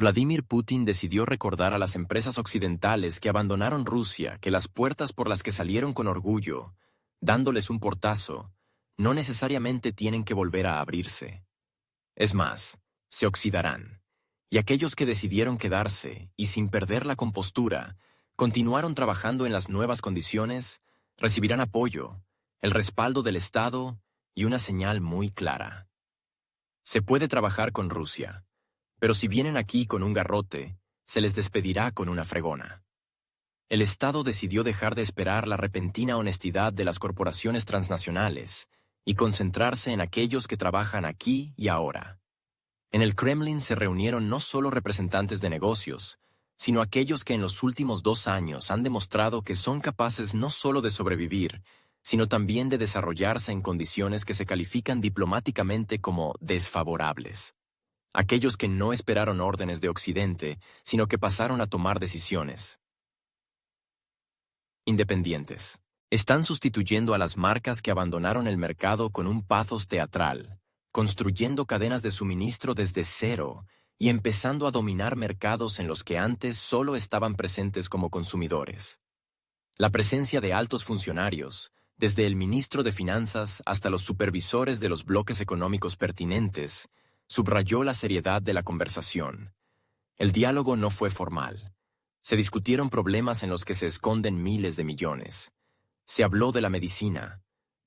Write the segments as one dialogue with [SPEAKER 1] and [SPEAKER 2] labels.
[SPEAKER 1] Vladimir Putin decidió recordar a las empresas occidentales que abandonaron Rusia que las puertas por las que salieron con orgullo, dándoles un portazo, no necesariamente tienen que volver a abrirse. Es más, se oxidarán. Y aquellos que decidieron quedarse y sin perder la compostura, continuaron trabajando en las nuevas condiciones, recibirán apoyo, el respaldo del Estado y una señal muy clara. Se puede trabajar con Rusia, pero si vienen aquí con un garrote, se les despedirá con una fregona. El Estado decidió dejar de esperar la repentina honestidad de las corporaciones transnacionales y concentrarse en aquellos que trabajan aquí y ahora. En el Kremlin se reunieron no solo representantes de negocios, sino aquellos que en los últimos 2 años han demostrado que son capaces no solo de sobrevivir, sino también de desarrollarse en condiciones que se califican diplomáticamente como desfavorables. Aquellos que no esperaron órdenes de Occidente, sino que pasaron a tomar decisiones. Independientes. Están sustituyendo a las marcas que abandonaron el mercado con un pathos teatral, construyendo cadenas de suministro desde cero y empezando a dominar mercados en los que antes solo estaban presentes como consumidores. La presencia de altos funcionarios, desde el ministro de Finanzas hasta los supervisores de los bloques económicos pertinentes, subrayó la seriedad de la conversación. El diálogo no fue formal. Se discutieron problemas en los que se esconden miles de millones. Se habló de la medicina,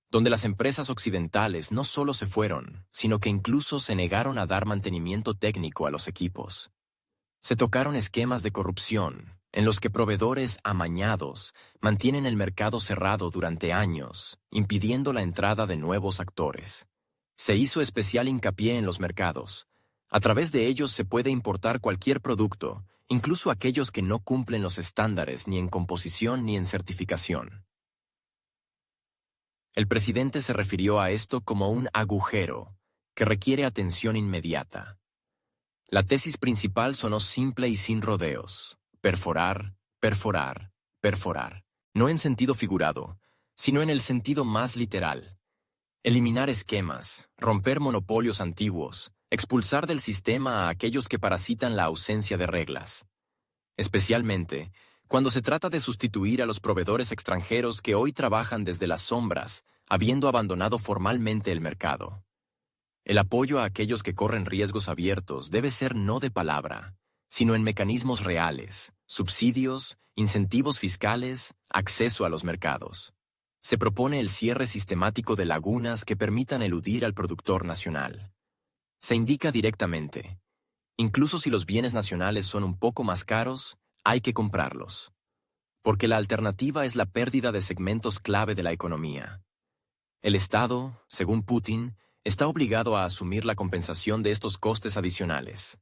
[SPEAKER 1] donde las empresas occidentales no solo se fueron, sino que incluso se negaron a dar mantenimiento técnico a los equipos. Se tocaron esquemas de corrupción, en los que proveedores amañados mantienen el mercado cerrado durante años, impidiendo la entrada de nuevos actores. Se hizo especial hincapié en los mercados. A través de ellos se puede importar cualquier producto, incluso aquellos que no cumplen los estándares ni en composición ni en certificación. El presidente se refirió a esto como un agujero, que requiere atención inmediata. La tesis principal sonó simple y sin rodeos: perforar, perforar, perforar. No en sentido figurado, sino en el sentido más literal. Eliminar esquemas, romper monopolios antiguos, expulsar del sistema a aquellos que parasitan la ausencia de reglas. Especialmente cuando se trata de sustituir a los proveedores extranjeros que hoy trabajan desde las sombras, habiendo abandonado formalmente el mercado. El apoyo a aquellos que corren riesgos abiertos debe ser no de palabra, sino en mecanismos reales, subsidios, incentivos fiscales, acceso a los mercados. Se propone el cierre sistemático de lagunas que permitan eludir al productor nacional. Se indica directamente: incluso si los bienes nacionales son un poco más caros, hay que comprarlos. Porque la alternativa es la pérdida de segmentos clave de la economía. El Estado, según Putin, está obligado a asumir la compensación de estos costes adicionales.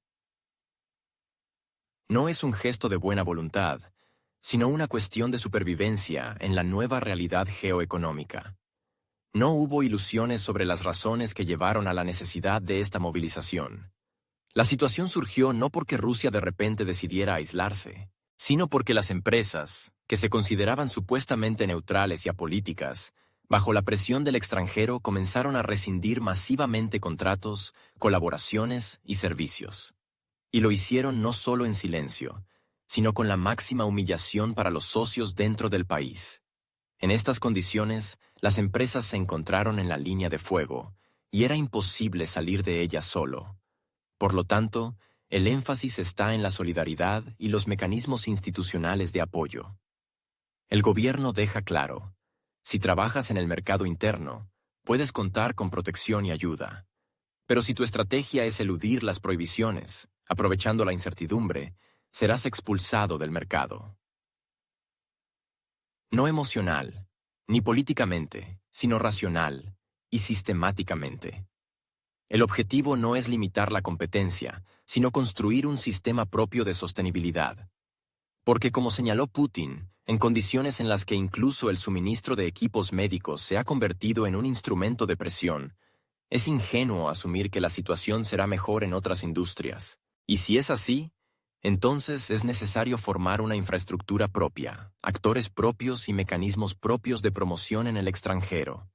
[SPEAKER 1] No es un gesto de buena voluntad, sino una cuestión de supervivencia en la nueva realidad geoeconómica. No hubo ilusiones sobre las razones que llevaron a la necesidad de esta movilización. La situación surgió no porque Rusia de repente decidiera aislarse, sino porque las empresas, que se consideraban supuestamente neutrales y apolíticas, bajo la presión del extranjero comenzaron a rescindir masivamente contratos, colaboraciones y servicios. Y lo hicieron no solo en silencio, sino con la máxima humillación para los socios dentro del país. En estas condiciones, las empresas se encontraron en la línea de fuego, y era imposible salir de ella solo. Por lo tanto, el énfasis está en la solidaridad y los mecanismos institucionales de apoyo. El gobierno deja claro: si trabajas en el mercado interno, puedes contar con protección y ayuda. Pero si tu estrategia es eludir las prohibiciones, aprovechando la incertidumbre, serás expulsado del mercado. No emocional, ni políticamente, sino racional y sistemáticamente. El objetivo no es limitar la competencia, sino construir un sistema propio de sostenibilidad. Porque, como señaló Putin, en condiciones en las que incluso el suministro de equipos médicos se ha convertido en un instrumento de presión, es ingenuo asumir que la situación será mejor en otras industrias. Y si es así, entonces es necesario formar una infraestructura propia, actores propios y mecanismos propios de promoción en el extranjero.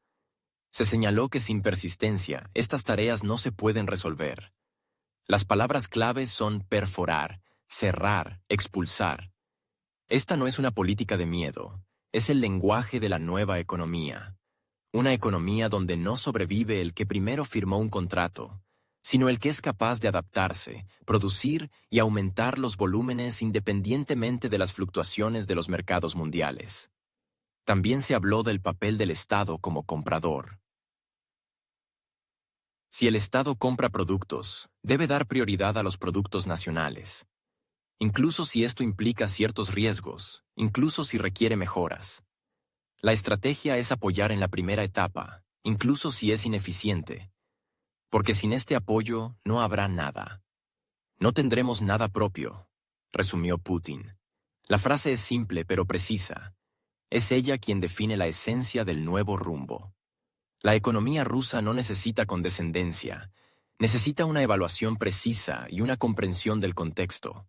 [SPEAKER 1] Se señaló que sin persistencia, estas tareas no se pueden resolver. Las palabras clave son perforar, cerrar, expulsar. Esta no es una política de miedo, es el lenguaje de la nueva economía. Una economía donde no sobrevive el que primero firmó un contrato, sino el que es capaz de adaptarse, producir y aumentar los volúmenes independientemente de las fluctuaciones de los mercados mundiales. También se habló del papel del Estado como comprador. Si el Estado compra productos, debe dar prioridad a los productos nacionales, incluso si esto implica ciertos riesgos, incluso si requiere mejoras. La estrategia es apoyar en la primera etapa, incluso si es ineficiente, porque sin este apoyo no habrá nada. No tendremos nada propio, resumió Putin. La frase es simple pero precisa. Es ella quien define la esencia del nuevo rumbo. La economía rusa no necesita condescendencia, necesita una evaluación precisa y una comprensión del contexto.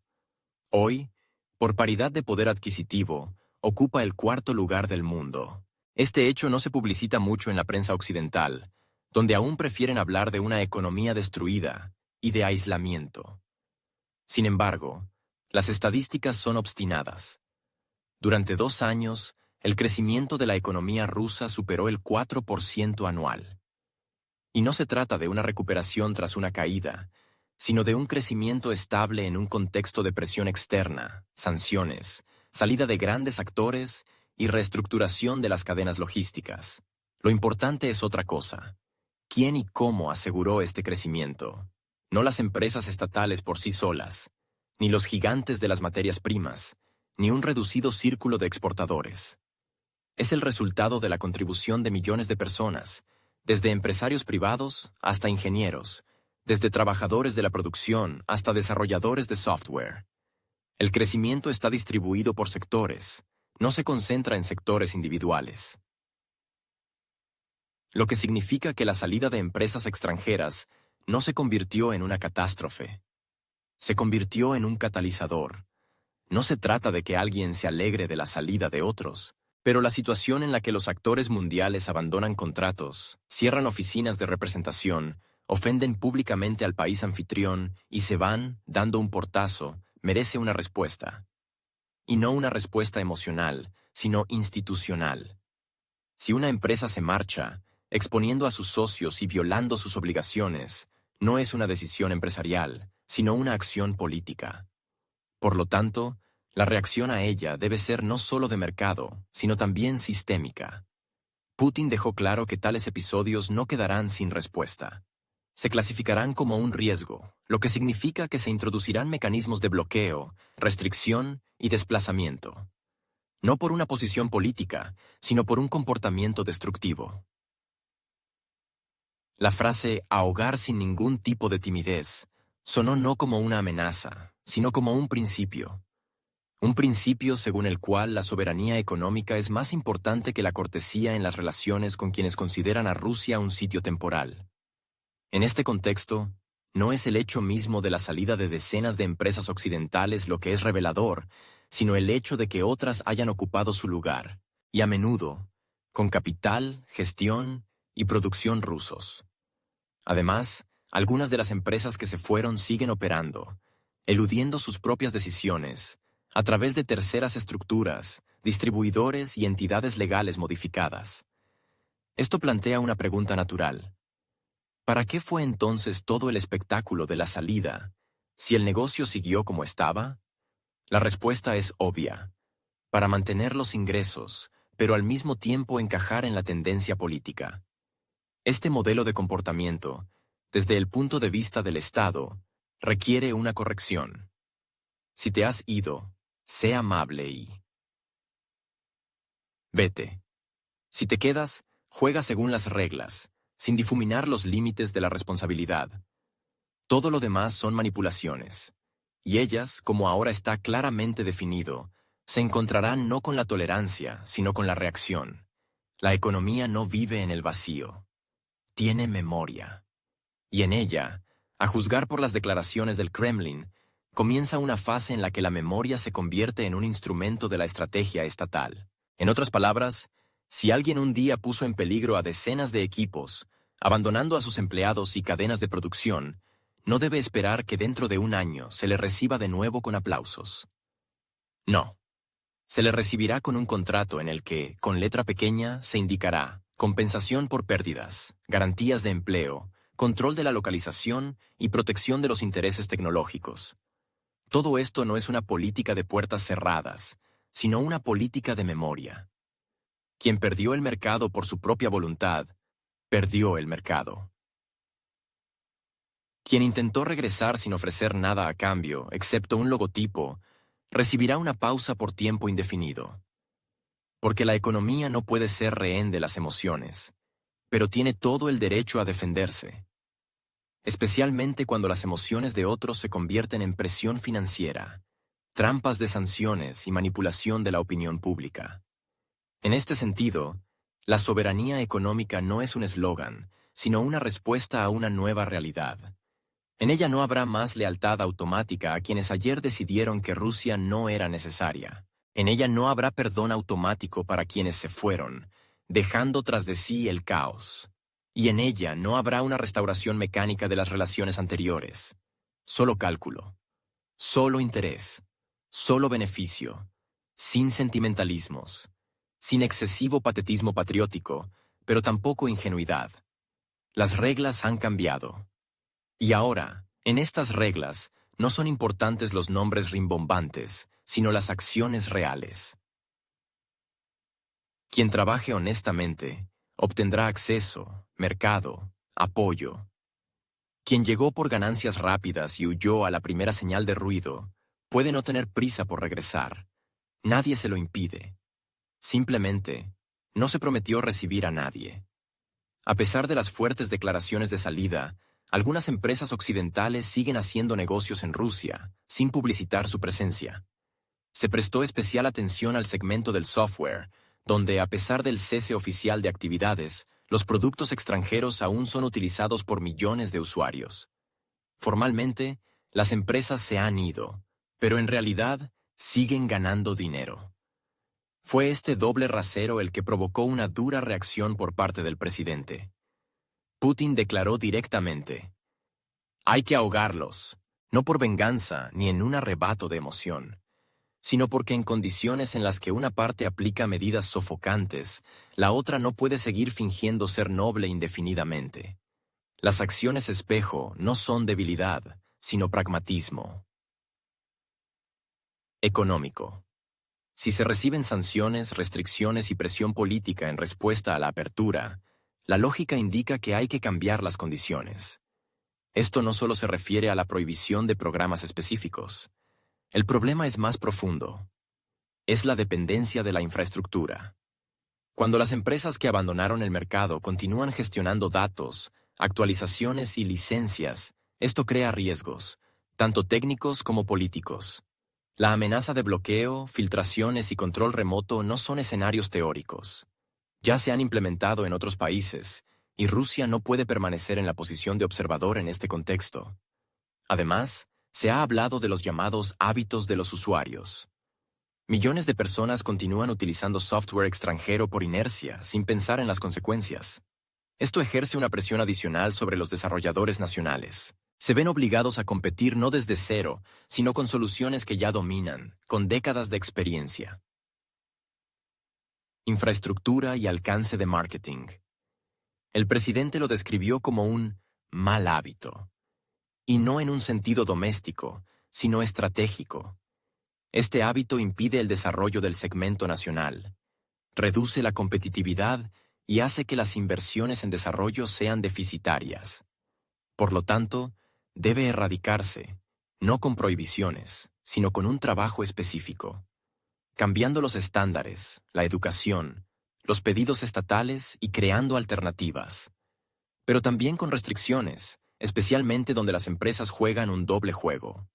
[SPEAKER 1] Hoy, por paridad de poder adquisitivo, ocupa el cuarto lugar del mundo. Este hecho no se publicita mucho en la prensa occidental, donde aún prefieren hablar de una economía destruida y de aislamiento. Sin embargo, las estadísticas son obstinadas. Durante 2 años, el crecimiento de la economía rusa superó el 4% anual. Y no se trata de una recuperación tras una caída, sino de un crecimiento estable en un contexto de presión externa, sanciones, salida de grandes actores y reestructuración de las cadenas logísticas. Lo importante es otra cosa. ¿Quién y cómo aseguró este crecimiento? No las empresas estatales por sí solas, ni los gigantes de las materias primas, ni un reducido círculo de exportadores. Es el resultado de la contribución de millones de personas, desde empresarios privados hasta ingenieros, desde trabajadores de la producción hasta desarrolladores de software. El crecimiento está distribuido por sectores, no se concentra en sectores individuales. Lo que significa que la salida de empresas extranjeras no se convirtió en una catástrofe. Se convirtió en un catalizador. No se trata de que alguien se alegre de la salida de otros, pero la situación en la que los actores mundiales abandonan contratos, cierran oficinas de representación, ofenden públicamente al país anfitrión y se van, dando un portazo, merece una respuesta. Y no una respuesta emocional, sino institucional. Si una empresa se marcha, exponiendo a sus socios y violando sus obligaciones, no es una decisión empresarial, sino una acción política. Por lo tanto, la reacción a ella debe ser no solo de mercado, sino también sistémica. Putin dejó claro que tales episodios no quedarán sin respuesta. Se clasificarán como un riesgo, lo que significa que se introducirán mecanismos de bloqueo, restricción y desplazamiento. No por una posición política, sino por un comportamiento destructivo. La frase «ahogar sin ningún tipo de timidez» sonó no como una amenaza, sino como un principio. Un principio según el cual la soberanía económica es más importante que la cortesía en las relaciones con quienes consideran a Rusia un sitio temporal. En este contexto, no es el hecho mismo de la salida de decenas de empresas occidentales lo que es revelador, sino el hecho de que otras hayan ocupado su lugar, y a menudo, con capital, gestión y producción rusos. Además, algunas de las empresas que se fueron siguen operando, eludiendo sus propias decisiones, a través de terceras estructuras, distribuidores y entidades legales modificadas. Esto plantea una pregunta natural. ¿Para qué fue entonces todo el espectáculo de la salida, si el negocio siguió como estaba? La respuesta es obvia. Para mantener los ingresos, pero al mismo tiempo encajar en la tendencia política. Este modelo de comportamiento, desde el punto de vista del Estado, requiere una corrección. Si te has ido, sé amable y vete. Si te quedas, juega según las reglas, sin difuminar los límites de la responsabilidad. Todo lo demás son manipulaciones, y ellas, como ahora está claramente definido, se encontrarán no con la tolerancia, sino con la reacción. La economía no vive en el vacío. Tiene memoria. Y en ella, a juzgar por las declaraciones del Kremlin, comienza una fase en la que la memoria se convierte en un instrumento de la estrategia estatal. En otras palabras, si alguien un día puso en peligro a decenas de equipos, abandonando a sus empleados y cadenas de producción, no debe esperar que dentro de un año se le reciba de nuevo con aplausos. No. Se le recibirá con un contrato en el que, con letra pequeña, se indicará compensación por pérdidas, garantías de empleo, control de la localización y protección de los intereses tecnológicos. Todo esto no es una política de puertas cerradas, sino una política de memoria. Quien perdió el mercado por su propia voluntad, perdió el mercado. Quien intentó regresar sin ofrecer nada a cambio, excepto un logotipo, recibirá una pausa por tiempo indefinido. Porque la economía no puede ser rehén de las emociones, pero tiene todo el derecho a defenderse. Especialmente cuando las emociones de otros se convierten en presión financiera, trampas de sanciones y manipulación de la opinión pública. En este sentido, la soberanía económica no es un eslogan, sino una respuesta a una nueva realidad. En ella no habrá más lealtad automática a quienes ayer decidieron que Rusia no era necesaria. En ella no habrá perdón automático para quienes se fueron, dejando tras de sí el caos. Y en ella no habrá una restauración mecánica de las relaciones anteriores. Solo cálculo, solo interés, solo beneficio, sin sentimentalismos, sin excesivo patetismo patriótico, pero tampoco ingenuidad. Las reglas han cambiado. Y ahora, en estas reglas, no son importantes los nombres rimbombantes, sino las acciones reales. Quien trabaje honestamente, obtendrá acceso, mercado, apoyo. Quien llegó por ganancias rápidas y huyó a la primera señal de ruido, puede no tener prisa por regresar. Nadie se lo impide. Simplemente, no se prometió recibir a nadie. A pesar de las fuertes declaraciones de salida, algunas empresas occidentales siguen haciendo negocios en Rusia, sin publicitar su presencia. Se prestó especial atención al segmento del software, donde, a pesar del cese oficial de actividades, los productos extranjeros aún son utilizados por millones de usuarios. Formalmente, las empresas se han ido, pero en realidad siguen ganando dinero. Fue este doble rasero el que provocó una dura reacción por parte del presidente. Putin declaró directamente: «Hay que ahogarlos, no por venganza ni en un arrebato de emoción, sino porque en condiciones en las que una parte aplica medidas sofocantes, la otra no puede seguir fingiendo ser noble indefinidamente. Las acciones espejo no son debilidad, sino pragmatismo». Económico. Si se reciben sanciones, restricciones y presión política en respuesta a la apertura, la lógica indica que hay que cambiar las condiciones. Esto no solo se refiere a la prohibición de programas específicos. El problema es más profundo. Es la dependencia de la infraestructura. Cuando las empresas que abandonaron el mercado continúan gestionando datos, actualizaciones y licencias, esto crea riesgos, tanto técnicos como políticos. La amenaza de bloqueo, filtraciones y control remoto no son escenarios teóricos. Ya se han implementado en otros países, y Rusia no puede permanecer en la posición de observador en este contexto. Además, se ha hablado de los llamados hábitos de los usuarios. Millones de personas continúan utilizando software extranjero por inercia, sin pensar en las consecuencias. Esto ejerce una presión adicional sobre los desarrolladores nacionales. Se ven obligados a competir no desde cero, sino con soluciones que ya dominan, con décadas de experiencia. Infraestructura y alcance de marketing. El presidente lo describió como un mal hábito, y no en un sentido doméstico, sino estratégico. Este hábito impide el desarrollo del segmento nacional, reduce la competitividad y hace que las inversiones en desarrollo sean deficitarias. Por lo tanto, debe erradicarse, no con prohibiciones, sino con un trabajo específico, cambiando los estándares, la educación, los pedidos estatales y creando alternativas. Pero también con restricciones, especialmente donde las empresas juegan un doble juego.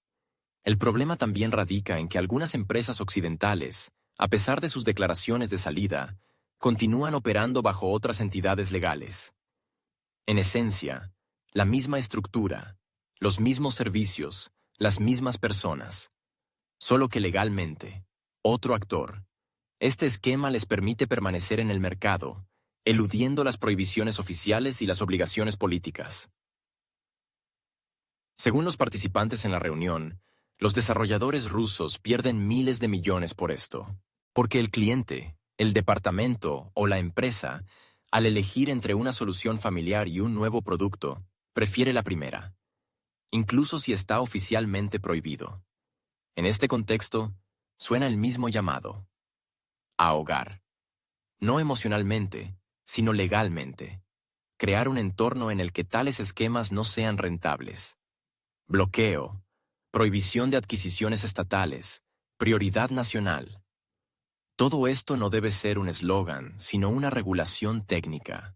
[SPEAKER 1] El problema también radica en que algunas empresas occidentales, a pesar de sus declaraciones de salida, continúan operando bajo otras entidades legales. En esencia, la misma estructura, los mismos servicios, las mismas personas. Solo que legalmente, otro actor. Este esquema les permite permanecer en el mercado, eludiendo las prohibiciones oficiales y las obligaciones políticas. Según los participantes en la reunión, los desarrolladores rusos pierden miles de millones por esto, porque el cliente, el departamento o la empresa, al elegir entre una solución familiar y un nuevo producto, prefiere la primera, incluso si está oficialmente prohibido. En este contexto, suena el mismo llamado: ahogar. No emocionalmente, sino legalmente. Crear un entorno en el que tales esquemas no sean rentables. Bloqueo, prohibición de adquisiciones estatales, prioridad nacional. Todo esto no debe ser un eslogan, sino una regulación técnica.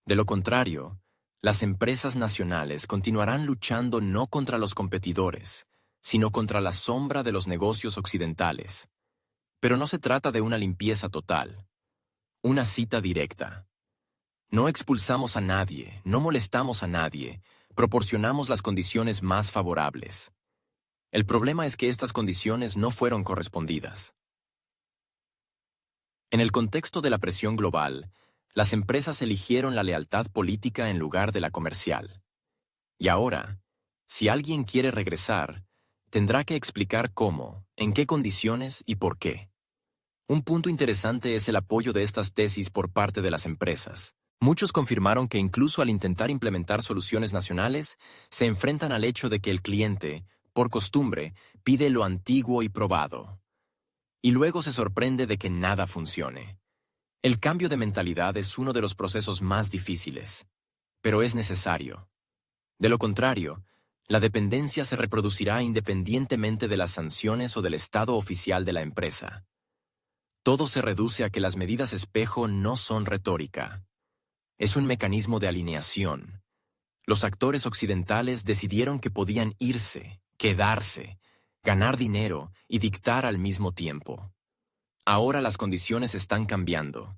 [SPEAKER 1] De lo contrario, las empresas nacionales continuarán luchando no contra los competidores, sino contra la sombra de los negocios occidentales. Pero no se trata de una limpieza total. Una cita directa. No expulsamos a nadie, no molestamos a nadie, proporcionamos las condiciones más favorables. El problema es que estas condiciones no fueron correspondidas. En el contexto de la presión global, las empresas eligieron la lealtad política en lugar de la comercial. Y ahora, si alguien quiere regresar, tendrá que explicar cómo, en qué condiciones y por qué. Un punto interesante es el apoyo de estas tesis por parte de las empresas. Muchos confirmaron que incluso al intentar implementar soluciones nacionales, se enfrentan al hecho de que el cliente, por costumbre, pide lo antiguo y probado. Y luego se sorprende de que nada funcione. El cambio de mentalidad es uno de los procesos más difíciles, pero es necesario. De lo contrario, la dependencia se reproducirá independientemente de las sanciones o del estado oficial de la empresa. Todo se reduce a que las medidas espejo no son retórica. Es un mecanismo de alineación. Los actores occidentales decidieron que podían irse, quedarse, ganar dinero y dictar al mismo tiempo. Ahora las condiciones están cambiando.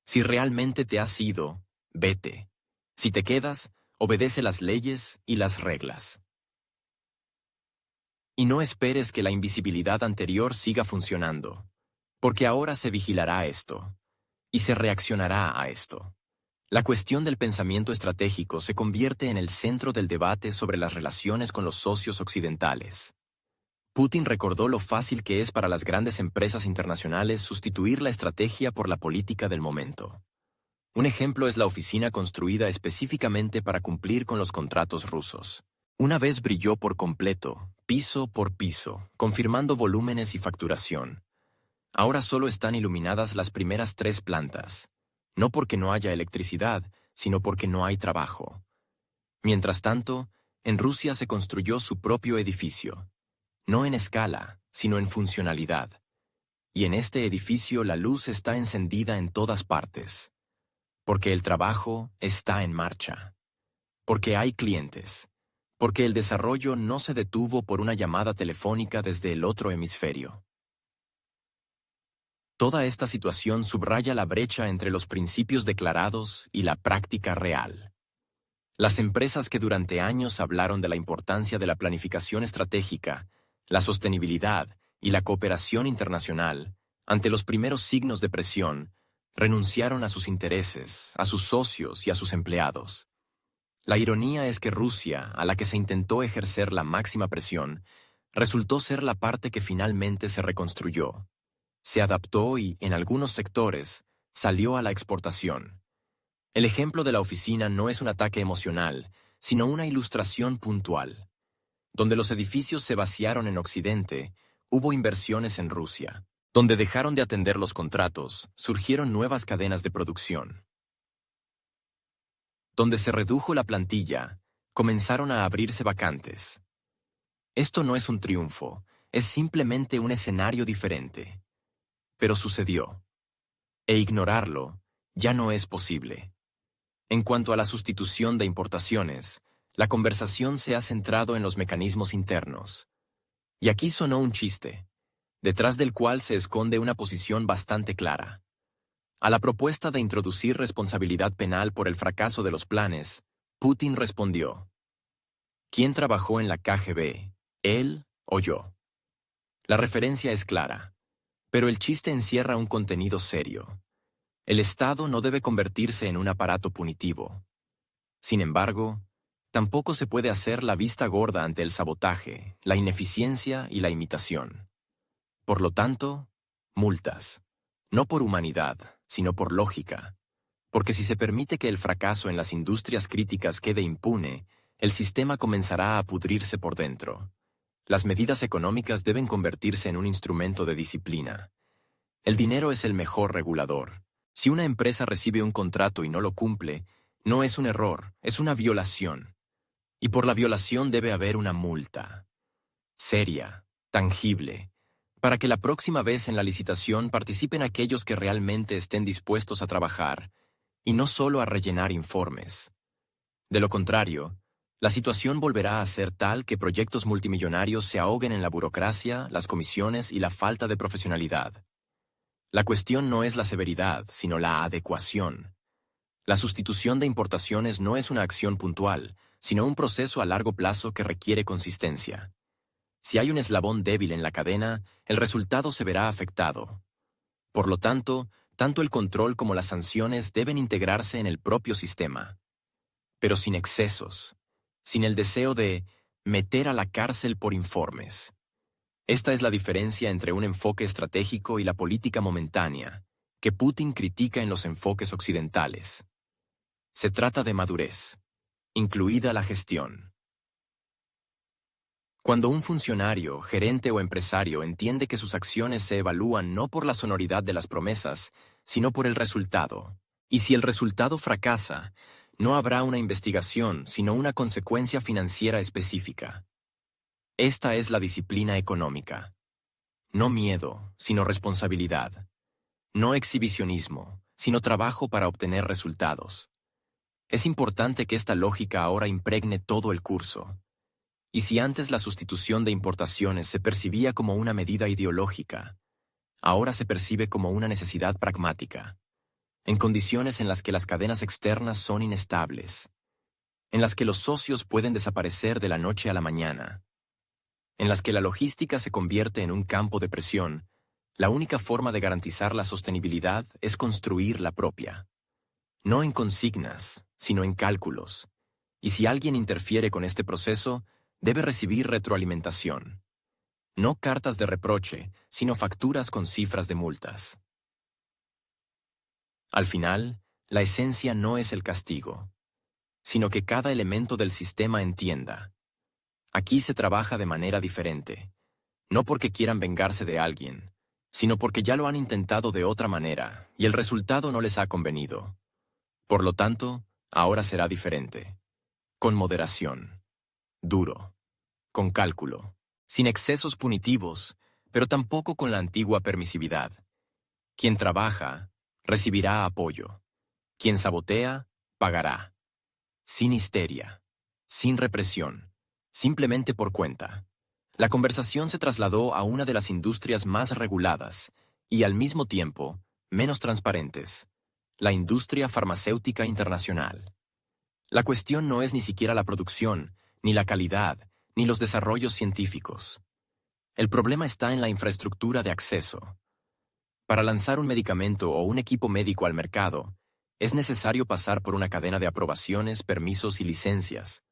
[SPEAKER 1] Si realmente te has ido, vete. Si te quedas, obedece las leyes y las reglas. Y no esperes que la invisibilidad anterior siga funcionando, porque ahora se vigilará esto, y se reaccionará a esto. La cuestión del pensamiento estratégico se convierte en el centro del debate sobre las relaciones con los socios occidentales. Putin recordó lo fácil que es para las grandes empresas internacionales sustituir la estrategia por la política del momento. Un ejemplo es la oficina construida específicamente para cumplir con los contratos rusos. Una vez brilló por completo, piso por piso, confirmando volúmenes y facturación. Ahora solo están iluminadas las primeras 3 plantas. No porque no haya electricidad, sino porque no hay trabajo. Mientras tanto, en Rusia se construyó su propio edificio. No en escala, sino en funcionalidad. Y en este edificio la luz está encendida en todas partes. Porque el trabajo está en marcha. Porque hay clientes. Porque el desarrollo no se detuvo por una llamada telefónica desde el otro hemisferio. Toda esta situación subraya la brecha entre los principios declarados y la práctica real. Las empresas que durante años hablaron de la importancia de la planificación estratégica, la sostenibilidad y la cooperación internacional, ante los primeros signos de presión, renunciaron a sus intereses, a sus socios y a sus empleados. La ironía es que Rusia, a la que se intentó ejercer la máxima presión, resultó ser la parte que finalmente se reconstruyó. Se adaptó y, en algunos sectores, salió a la exportación. El ejemplo de la oficina no es un ataque emocional, sino una ilustración puntual. Donde los edificios se vaciaron en Occidente, hubo inversiones en Rusia. Donde dejaron de atender los contratos, surgieron nuevas cadenas de producción. Donde se redujo la plantilla, comenzaron a abrirse vacantes. Esto no es un triunfo, es simplemente un escenario diferente. Pero sucedió. E ignorarlo ya no es posible. En cuanto a la sustitución de importaciones, la conversación se ha centrado en los mecanismos internos. Y aquí sonó un chiste, detrás del cual se esconde una posición bastante clara. A la propuesta de introducir responsabilidad penal por el fracaso de los planes, Putin respondió: ¿Quién trabajó en la KGB, él o yo? La referencia es clara. Pero el chiste encierra un contenido serio. El Estado no debe convertirse en un aparato punitivo. Sin embargo, Tampoco se puede hacer la vista gorda ante el sabotaje, la ineficiencia y la imitación. Por lo tanto, multas. No por humanidad, sino por lógica. Porque si se permite que el fracaso en las industrias críticas quede impune, el sistema comenzará a pudrirse por dentro. Las medidas económicas deben convertirse en un instrumento de disciplina. El dinero es el mejor regulador. Si una empresa recibe un contrato y no lo cumple, no es un error, es una violación. Y por la violación debe haber una multa. Seria, tangible, para que la próxima vez en la licitación participen aquellos que realmente estén dispuestos a trabajar, y no solo a rellenar informes. De lo contrario, la situación volverá a ser tal que proyectos multimillonarios se ahoguen en la burocracia, las comisiones y la falta de profesionalidad. La cuestión no es la severidad, sino la adecuación. La sustitución de importaciones no es una acción puntual, sino un proceso a largo plazo que requiere consistencia. Si hay un eslabón débil en la cadena, el resultado se verá afectado. Por lo tanto, tanto el control como las sanciones deben integrarse en el propio sistema. Pero sin excesos, sin el deseo de meter a la cárcel por informes. Esta es la diferencia entre un enfoque estratégico y la política momentánea, que Putin critica en los enfoques occidentales. Se trata de madurez, incluida la gestión. Cuando un funcionario, gerente o empresario entiende que sus acciones se evalúan no por la sonoridad de las promesas, sino por el resultado, y si el resultado fracasa, no habrá una investigación, sino una consecuencia financiera específica. Esta es la disciplina económica. No miedo, sino responsabilidad. No exhibicionismo, sino trabajo para obtener resultados. Es importante que esta lógica ahora impregne todo el curso. Y si antes la sustitución de importaciones se percibía como una medida ideológica, ahora se percibe como una necesidad pragmática, en condiciones en las que las cadenas externas son inestables, en las que los socios pueden desaparecer de la noche a la mañana, en las que la logística se convierte en un campo de presión, la única forma de garantizar la sostenibilidad es construir la propia. No en consignas, sino en cálculos. Y si alguien interfiere con este proceso, debe recibir retroalimentación. No cartas de reproche, sino facturas con cifras de multas. Al final, la esencia no es el castigo, sino que cada elemento del sistema entienda. Aquí se trabaja de manera diferente, no porque quieran vengarse de alguien, sino porque ya lo han intentado de otra manera y el resultado no les ha convenido. Por lo tanto, ahora será diferente. Con moderación. Duro. Con cálculo. Sin excesos punitivos, pero tampoco con la antigua permisividad. Quien trabaja, recibirá apoyo. Quien sabotea, pagará. Sin histeria. Sin represión. Simplemente por cuenta. La conversación se trasladó a una de las industrias más reguladas y, al mismo tiempo, menos transparentes. La industria farmacéutica internacional. La cuestión no es ni siquiera la producción, ni la calidad, ni los desarrollos científicos. El problema está en la infraestructura de acceso. Para lanzar un medicamento o un equipo médico al mercado, es necesario pasar por una cadena de aprobaciones, permisos y licencias.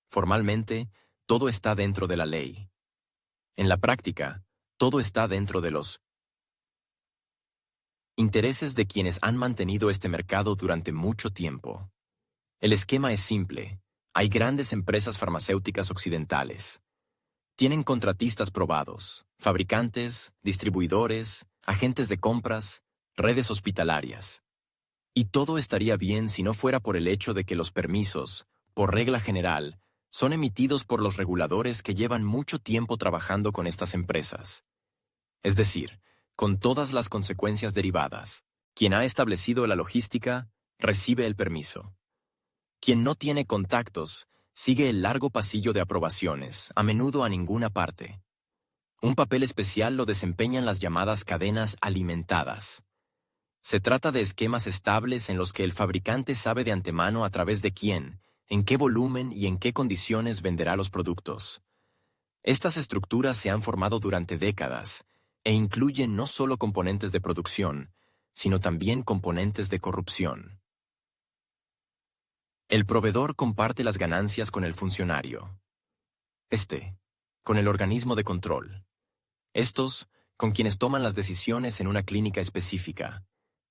[SPEAKER 1] Formalmente, todo está dentro de la ley. En la práctica, todo está dentro de los intereses de quienes han mantenido este mercado durante mucho tiempo. El esquema es simple. Hay grandes empresas farmacéuticas occidentales. Tienen contratistas probados, fabricantes, distribuidores, agentes de compras, redes hospitalarias. Y todo estaría bien si no fuera por el hecho de que los permisos, por regla general, son emitidos por los reguladores que llevan mucho tiempo trabajando con estas empresas. Es decir, con todas las consecuencias derivadas. Quien ha establecido la logística, recibe el permiso. Quien no tiene contactos, sigue el largo pasillo de aprobaciones, a menudo a ninguna parte. Un papel especial lo desempeñan las llamadas cadenas alimentadas. Se trata de esquemas estables en los que el fabricante sabe de antemano a través de quién, en qué volumen y en qué condiciones venderá los productos. Estas estructuras se han formado durante décadas e incluyen no solo componentes de producción, sino también componentes de corrupción. El proveedor comparte las ganancias con el funcionario. Con el organismo de control. Estos, con quienes toman las decisiones en una clínica específica,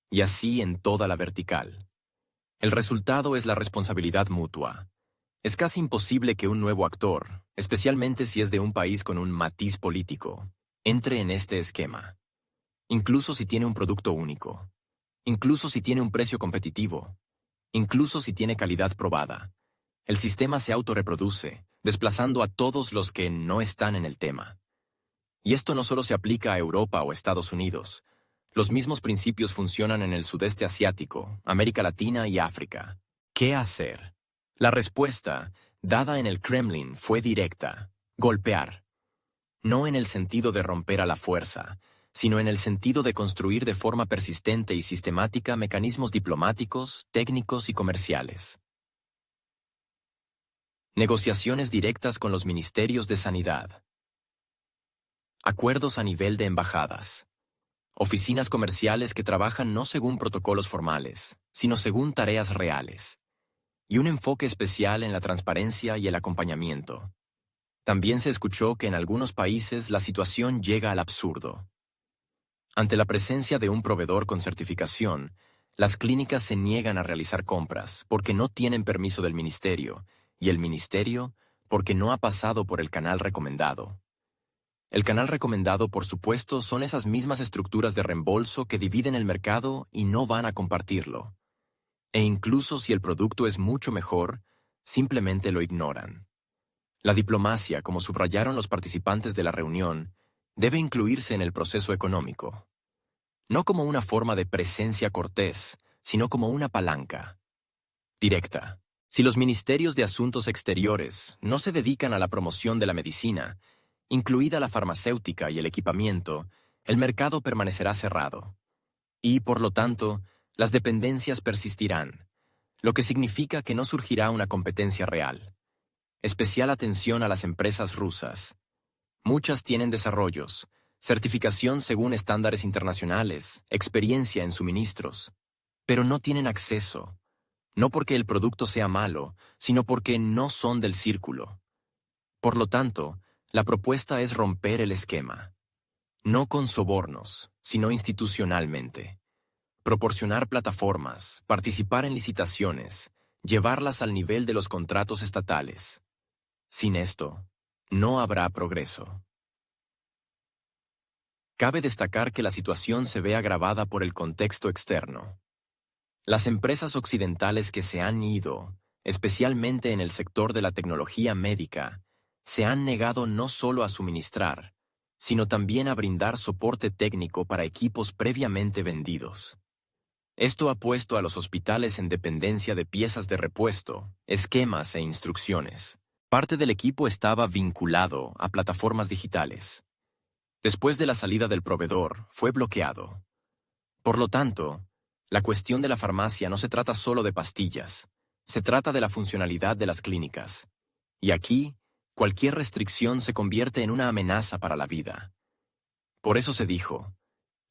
[SPEAKER 1] y así en toda la vertical. El resultado es la responsabilidad mutua. Es casi imposible que un nuevo actor, especialmente si es de un país con un matiz político, entre en este esquema. Incluso si tiene un producto único. Incluso si tiene un precio competitivo. Incluso si tiene calidad probada. El sistema se autorreproduce, desplazando a todos los que no están en el tema. Y esto no solo se aplica a Europa o Estados Unidos. Los mismos principios funcionan en el sudeste asiático, América Latina y África. ¿Qué hacer? La respuesta, dada en el Kremlin, fue directa: golpear. No en el sentido de romper a la fuerza, sino en el sentido de construir de forma persistente y sistemática mecanismos diplomáticos, técnicos y comerciales. Negociaciones directas con los ministerios de sanidad. Acuerdos a nivel de embajadas. Oficinas comerciales que trabajan no según protocolos formales, sino según tareas reales. Y un enfoque especial en la transparencia y el acompañamiento. También se escuchó que en algunos países la situación llega al absurdo. Ante la presencia de un proveedor con certificación, las clínicas se niegan a realizar compras porque no tienen permiso del ministerio, y el ministerio porque no ha pasado por el canal recomendado. El canal recomendado, por supuesto, son esas mismas estructuras de reembolso que dividen el mercado y no van a compartirlo. E incluso si el producto es mucho mejor, simplemente lo ignoran. La diplomacia, como subrayaron los participantes de la reunión, debe incluirse en el proceso económico. No como una forma de presencia cortés, sino como una palanca. Directa. Si los ministerios de Asuntos Exteriores no se dedican a la promoción de la medicina, incluida la farmacéutica y el equipamiento, el mercado permanecerá cerrado. Y, por lo tanto, las dependencias persistirán, lo que significa que no surgirá una competencia real. Especial atención a las empresas rusas. Muchas tienen desarrollos, certificación según estándares internacionales, experiencia en suministros, pero no tienen acceso, no porque el producto sea malo, sino porque no son del círculo. Por lo tanto, la propuesta es romper el esquema. No con sobornos, sino institucionalmente. Proporcionar plataformas, participar en licitaciones, llevarlas al nivel de los contratos estatales. Sin esto, no habrá progreso. Cabe destacar que la situación se ve agravada por el contexto externo. Las empresas occidentales que se han ido, especialmente en el sector de la tecnología médica, se han negado no solo a suministrar, sino también a brindar soporte técnico para equipos previamente vendidos. Esto ha puesto a los hospitales en dependencia de piezas de repuesto, esquemas e instrucciones. Parte del equipo estaba vinculado a plataformas digitales. Después de la salida del proveedor, fue bloqueado. Por lo tanto, la cuestión de la farmacia no se trata solo de pastillas, se trata de la funcionalidad de las clínicas. Y aquí, cualquier restricción se convierte en una amenaza para la vida. Por eso se dijo,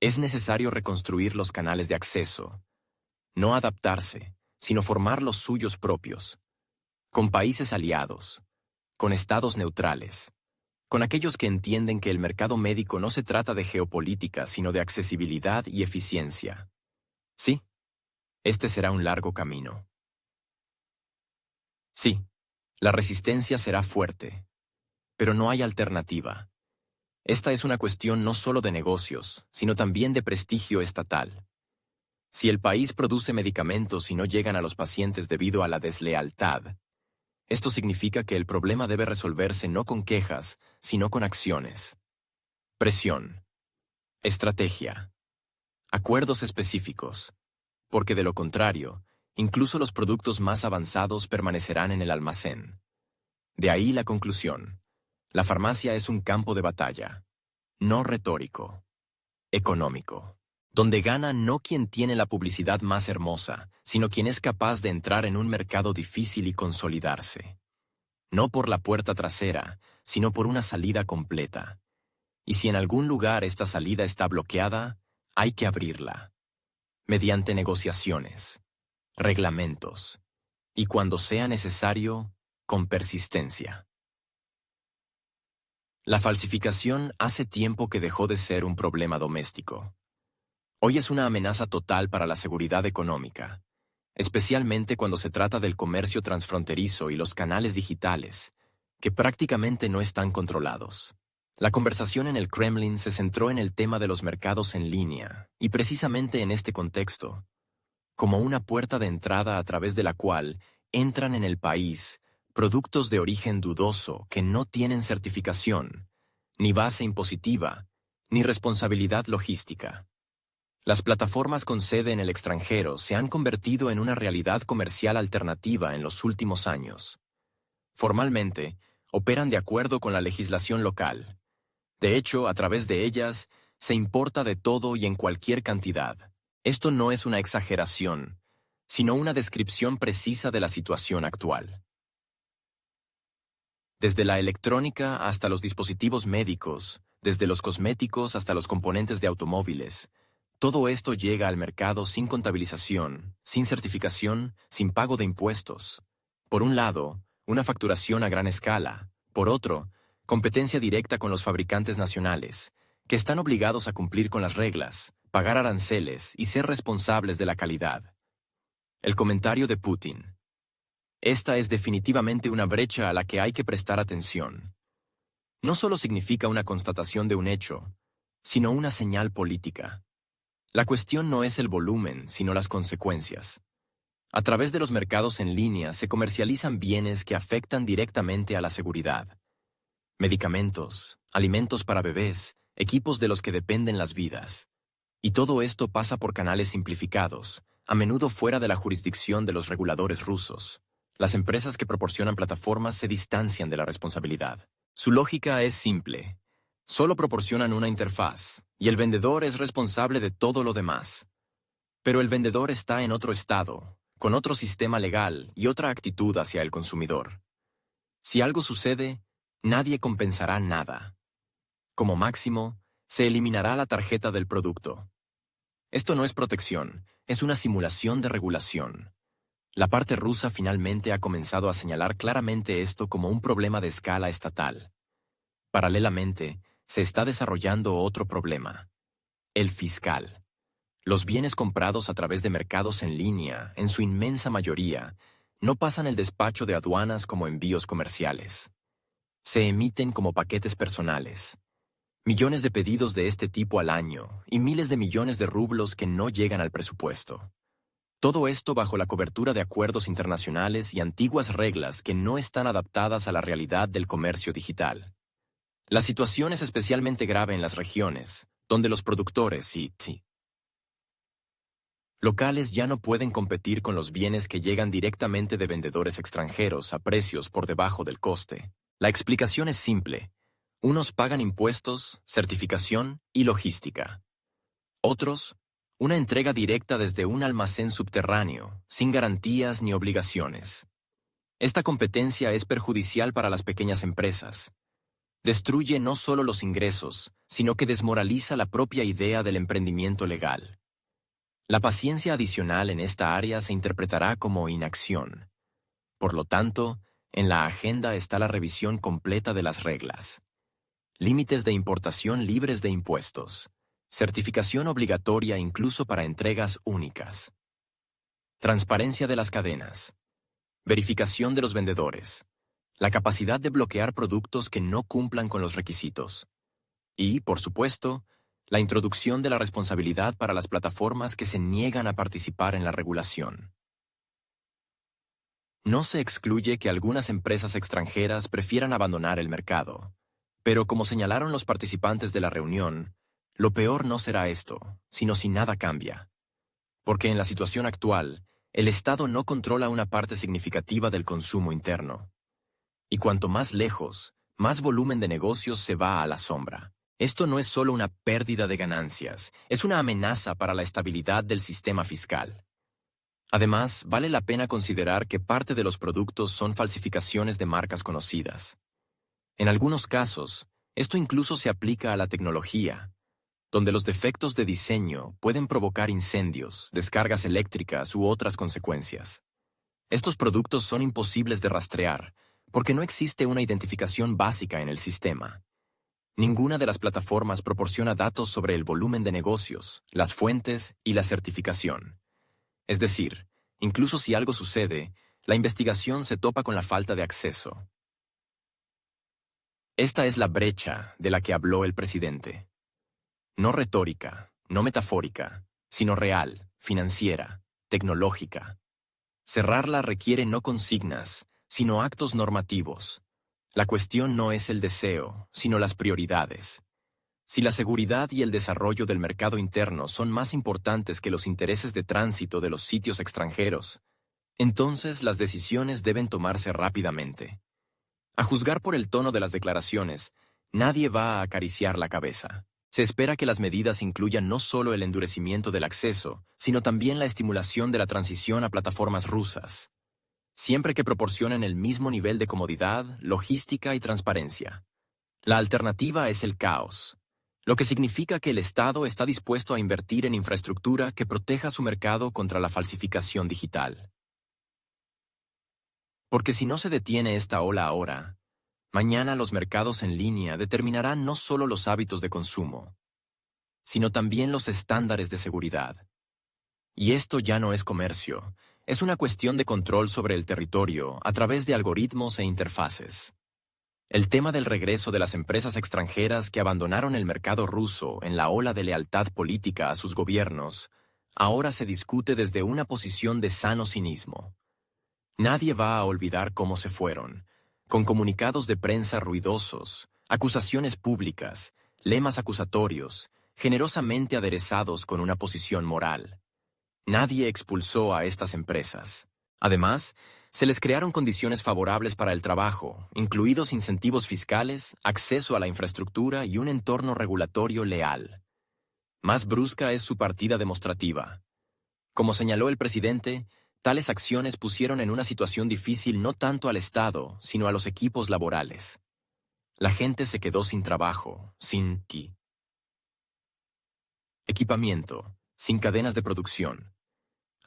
[SPEAKER 1] es necesario reconstruir los canales de acceso, no adaptarse, sino formar los suyos propios, con países aliados, con estados neutrales, con aquellos que entienden que el mercado médico no se trata de geopolítica, sino de accesibilidad y eficiencia. Sí, este será un largo camino. Sí, la resistencia será fuerte, pero no hay alternativa. Esta es una cuestión no solo de negocios, sino también de prestigio estatal. Si el país produce medicamentos y no llegan a los pacientes debido a la deslealtad, esto significa que el problema debe resolverse no con quejas, sino con acciones. Presión. Estrategia. Acuerdos específicos. Porque de lo contrario, incluso los productos más avanzados permanecerán en el almacén. De ahí la conclusión. La farmacia es un campo de batalla, no retórico, económico, donde gana no quien tiene la publicidad más hermosa, sino quien es capaz de entrar en un mercado difícil y consolidarse. No por la puerta trasera, sino por una salida completa. Y si en algún lugar esta salida está bloqueada, hay que abrirla. Mediante negociaciones, reglamentos, y cuando sea necesario, con persistencia. La falsificación hace tiempo que dejó de ser un problema doméstico. Hoy es una amenaza total para la seguridad económica, especialmente cuando se trata del comercio transfronterizo y los canales digitales, que prácticamente no están controlados. La conversación en el Kremlin se centró en el tema de los mercados en línea, y precisamente en este contexto, como una puerta de entrada a través de la cual entran en el país productos de origen dudoso que no tienen certificación, ni base impositiva, ni responsabilidad logística. Las plataformas con sede en el extranjero se han convertido en una realidad comercial alternativa en los últimos años. Formalmente, operan de acuerdo con la legislación local. De hecho, a través de ellas, se importa de todo y en cualquier cantidad. Esto no es una exageración, sino una descripción precisa de la situación actual. Desde la electrónica hasta los dispositivos médicos, desde los cosméticos hasta los componentes de automóviles, todo esto llega al mercado sin contabilización, sin certificación, sin pago de impuestos. Por un lado, una facturación a gran escala. Por otro, competencia directa con los fabricantes nacionales, que están obligados a cumplir con las reglas, pagar aranceles y ser responsables de la calidad. El comentario de Putin. Esta es definitivamente una brecha a la que hay que prestar atención. No solo significa una constatación de un hecho, sino una señal política. La cuestión no es el volumen, sino las consecuencias. A través de los mercados en línea se comercializan bienes que afectan directamente a la seguridad. Medicamentos, alimentos para bebés, equipos de los que dependen las vidas. Y todo esto pasa por canales simplificados, a menudo fuera de la jurisdicción de los reguladores rusos. Las empresas que proporcionan plataformas se distancian de la responsabilidad. Su lógica es simple. Solo proporcionan una interfaz, y el vendedor es responsable de todo lo demás. Pero el vendedor está en otro estado, con otro sistema legal y otra actitud hacia el consumidor. Si algo sucede, nadie compensará nada. Como máximo, se eliminará la tarjeta del producto. Esto no es protección, es una simulación de regulación. La parte rusa finalmente ha comenzado a señalar claramente esto como un problema de escala estatal. Paralelamente, se está desarrollando otro problema: el fiscal. Los bienes comprados a través de mercados en línea, en su inmensa mayoría, no pasan el despacho de aduanas como envíos comerciales. Se emiten como paquetes personales. Millones de pedidos de este tipo al año y miles de millones de rublos que no llegan al presupuesto. Todo esto bajo la cobertura de acuerdos internacionales y antiguas reglas que no están adaptadas a la realidad del comercio digital. La situación es especialmente grave en las regiones, donde los productores y locales ya no pueden competir con los bienes que llegan directamente de vendedores extranjeros a precios por debajo del coste. La explicación es simple. Unos pagan impuestos, certificación y logística. Otros, una entrega directa desde un almacén subterráneo, sin garantías ni obligaciones. Esta competencia es perjudicial para las pequeñas empresas. Destruye no solo los ingresos, sino que desmoraliza la propia idea del emprendimiento legal. La paciencia adicional en esta área se interpretará como inacción. Por lo tanto, en la agenda está la revisión completa de las reglas. Límites de importación libres de impuestos. Certificación obligatoria incluso para entregas únicas. Transparencia de las cadenas. Verificación de los vendedores. La capacidad de bloquear productos que no cumplan con los requisitos. Y, por supuesto, la introducción de la responsabilidad para las plataformas que se niegan a participar en la regulación. No se excluye que algunas empresas extranjeras prefieran abandonar el mercado, pero como señalaron los participantes de la reunión, lo peor no será esto, sino si nada cambia. Porque en la situación actual, el Estado no controla una parte significativa del consumo interno. Y cuanto más lejos, más volumen de negocios se va a la sombra. Esto no es solo una pérdida de ganancias, es una amenaza para la estabilidad del sistema fiscal. Además, vale la pena considerar que parte de los productos son falsificaciones de marcas conocidas. En algunos casos, esto incluso se aplica a la tecnología, donde los defectos de diseño pueden provocar incendios, descargas eléctricas u otras consecuencias. Estos productos son imposibles de rastrear, porque no existe una identificación básica en el sistema. Ninguna de las plataformas proporciona datos sobre el volumen de negocios, las fuentes y la certificación. Es decir, incluso si algo sucede, la investigación se topa con la falta de acceso. Esta es la brecha de la que habló el presidente. No retórica, no metafórica, sino real, financiera, tecnológica. Cerrarla requiere no consignas, sino actos normativos. La cuestión no es el deseo, sino las prioridades. Si la seguridad y el desarrollo del mercado interno son más importantes que los intereses de tránsito de los sitios extranjeros, entonces las decisiones deben tomarse rápidamente. A juzgar por el tono de las declaraciones, nadie va a acariciar la cabeza. Se espera que las medidas incluyan no solo el endurecimiento del acceso, sino también la estimulación de la transición a plataformas rusas, siempre que proporcionen el mismo nivel de comodidad, logística y transparencia. La alternativa es el caos, lo que significa que el Estado está dispuesto a invertir en infraestructura que proteja su mercado contra la falsificación digital. Porque si no se detiene esta ola ahora, mañana los mercados en línea determinarán no solo los hábitos de consumo, sino también los estándares de seguridad. Y esto ya no es comercio, es una cuestión de control sobre el territorio a través de algoritmos e interfaces. El tema del regreso de las empresas extranjeras que abandonaron el mercado ruso en la ola de lealtad política a sus gobiernos, ahora se discute desde una posición de sano cinismo. Nadie va a olvidar cómo se fueron, con comunicados de prensa ruidosos, acusaciones públicas, lemas acusatorios, generosamente aderezados con una posición moral. Nadie expulsó a estas empresas. Además, se les crearon condiciones favorables para el trabajo, incluidos incentivos fiscales, acceso a la infraestructura y un entorno regulatorio leal. Más brusca es su partida demostrativa. Como señaló el presidente, tales acciones pusieron en una situación difícil no tanto al Estado, sino a los equipos laborales. La gente se quedó sin trabajo, sin equipamiento, sin cadenas de producción.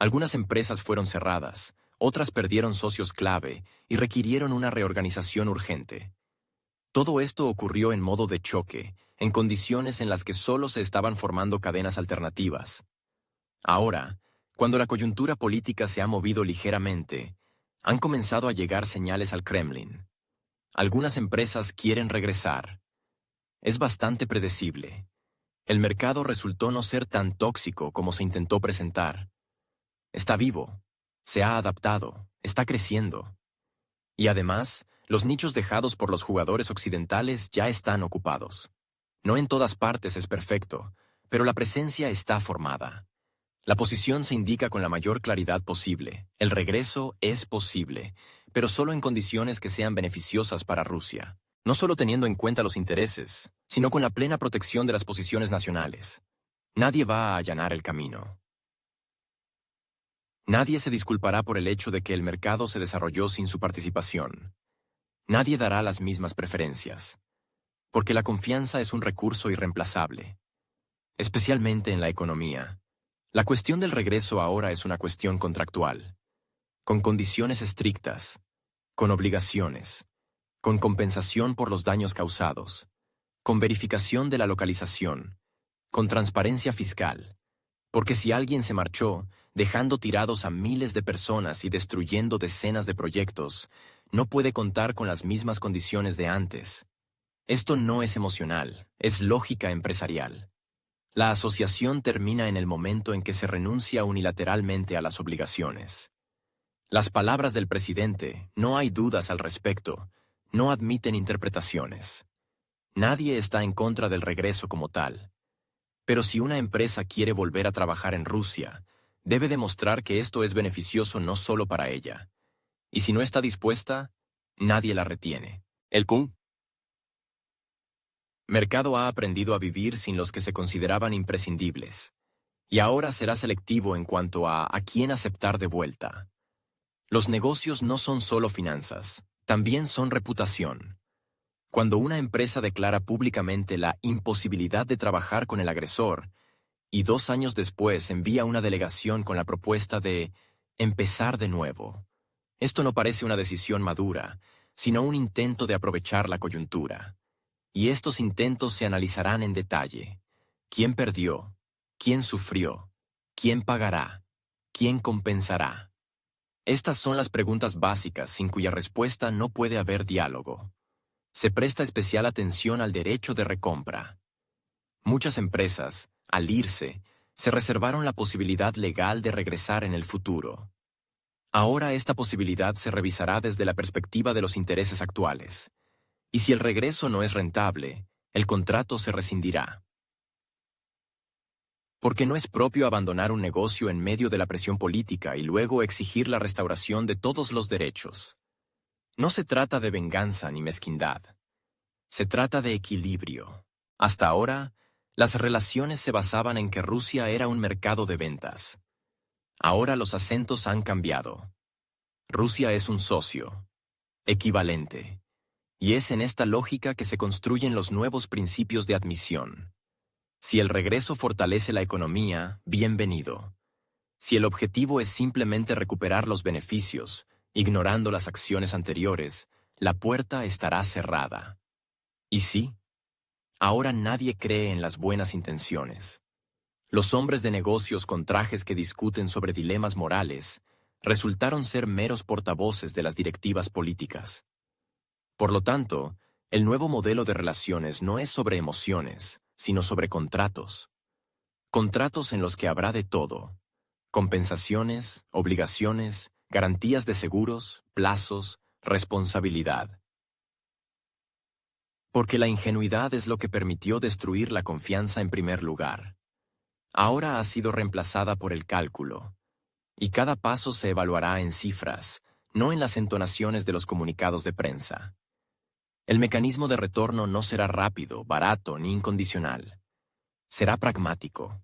[SPEAKER 1] Algunas empresas fueron cerradas, otras perdieron socios clave y requirieron una reorganización urgente. Todo esto ocurrió en modo de choque, en condiciones en las que solo se estaban formando cadenas alternativas. Ahora, cuando la coyuntura política se ha movido ligeramente, han comenzado a llegar señales al Kremlin. Algunas empresas quieren regresar. Es bastante predecible. El mercado resultó no ser tan tóxico como se intentó presentar. Está vivo, se ha adaptado, está creciendo. Y además, los nichos dejados por los jugadores occidentales ya están ocupados. No en todas partes es perfecto, pero la presencia está formada. La posición se indica con la mayor claridad posible. El regreso es posible, pero solo en condiciones que sean beneficiosas para Rusia. No solo teniendo en cuenta los intereses, sino con la plena protección de las posiciones nacionales. Nadie va a allanar el camino. Nadie se disculpará por el hecho de que el mercado se desarrolló sin su participación. Nadie dará las mismas preferencias. Porque la confianza es un recurso irreemplazable. Especialmente en la economía. La cuestión del regreso ahora es una cuestión contractual. Con condiciones estrictas. Con obligaciones. Con compensación por los daños causados. Con verificación de la localización. Con transparencia fiscal. Porque si alguien se marchó, dejando tirados a miles de personas y destruyendo decenas de proyectos, no puede contar con las mismas condiciones de antes. Esto no es emocional, es lógica empresarial. La asociación termina en el momento en que se renuncia unilateralmente a las obligaciones. Las palabras del presidente, no hay dudas al respecto, no admiten interpretaciones. Nadie está en contra del regreso como tal. Pero si una empresa quiere volver a trabajar en Rusia, debe demostrar que esto es beneficioso no solo para ella. Y si no está dispuesta, nadie la retiene. El mercado ha aprendido a vivir sin los que se consideraban imprescindibles. Y ahora será selectivo en cuanto a quién aceptar de vuelta. Los negocios no son solo finanzas, también son reputación. Cuando una empresa declara públicamente la imposibilidad de trabajar con el agresor y 2 años después envía una delegación con la propuesta de empezar de nuevo, Esto no parece una decisión madura, sino un intento de aprovechar la coyuntura. Y estos intentos se analizarán en detalle. ¿Quién perdió? ¿Quién sufrió? ¿Quién pagará? ¿Quién compensará? Estas son las preguntas básicas sin cuya respuesta no puede haber diálogo. Se presta especial atención al derecho de recompra. Muchas empresas, al irse, se reservaron la posibilidad legal de regresar en el futuro. Ahora esta posibilidad se revisará desde la perspectiva de los intereses actuales. Y si el regreso no es rentable, el contrato se rescindirá. Porque no es propio abandonar un negocio en medio de la presión política y luego exigir la restauración de todos los derechos. No se trata de venganza ni mezquindad. Se trata de equilibrio. Hasta ahora, las relaciones se basaban en que Rusia era un mercado de ventas. Ahora los acentos han cambiado. Rusia es un socio, equivalente, y es en esta lógica que se construyen los nuevos principios de admisión. Si el regreso fortalece la economía, bienvenido. Si el objetivo es simplemente recuperar los beneficios, ignorando las acciones anteriores, la puerta estará cerrada. Y sí, ahora nadie cree en las buenas intenciones. Los hombres de negocios con trajes que discuten sobre dilemas morales resultaron ser meros portavoces de las directivas políticas. Por lo tanto, el nuevo modelo de relaciones no es sobre emociones, sino sobre contratos. Contratos en los que habrá de todo: compensaciones, obligaciones, garantías de seguros, plazos, responsabilidad. Porque la ingenuidad es lo que permitió destruir la confianza en primer lugar. Ahora ha sido reemplazada por el cálculo, y cada paso se evaluará en cifras, no en las entonaciones de los comunicados de prensa. El mecanismo de retorno no será rápido, barato ni incondicional. Será pragmático.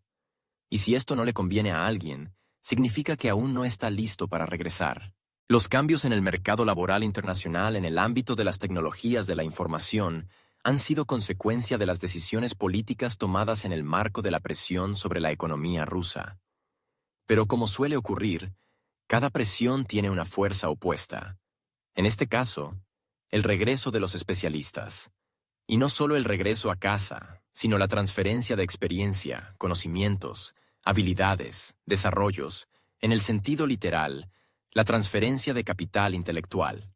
[SPEAKER 1] Y si esto no le conviene a alguien, significa que aún no está listo para regresar. Los cambios en el mercado laboral internacional en el ámbito de las tecnologías de la información han sido consecuencia de las decisiones políticas tomadas en el marco de la presión sobre la economía rusa. Pero como suele ocurrir, cada presión tiene una fuerza opuesta. En este caso, el regreso de los especialistas. Y no solo el regreso a casa, sino la transferencia de experiencia, conocimientos, habilidades, desarrollos, en el sentido literal, la transferencia de capital intelectual.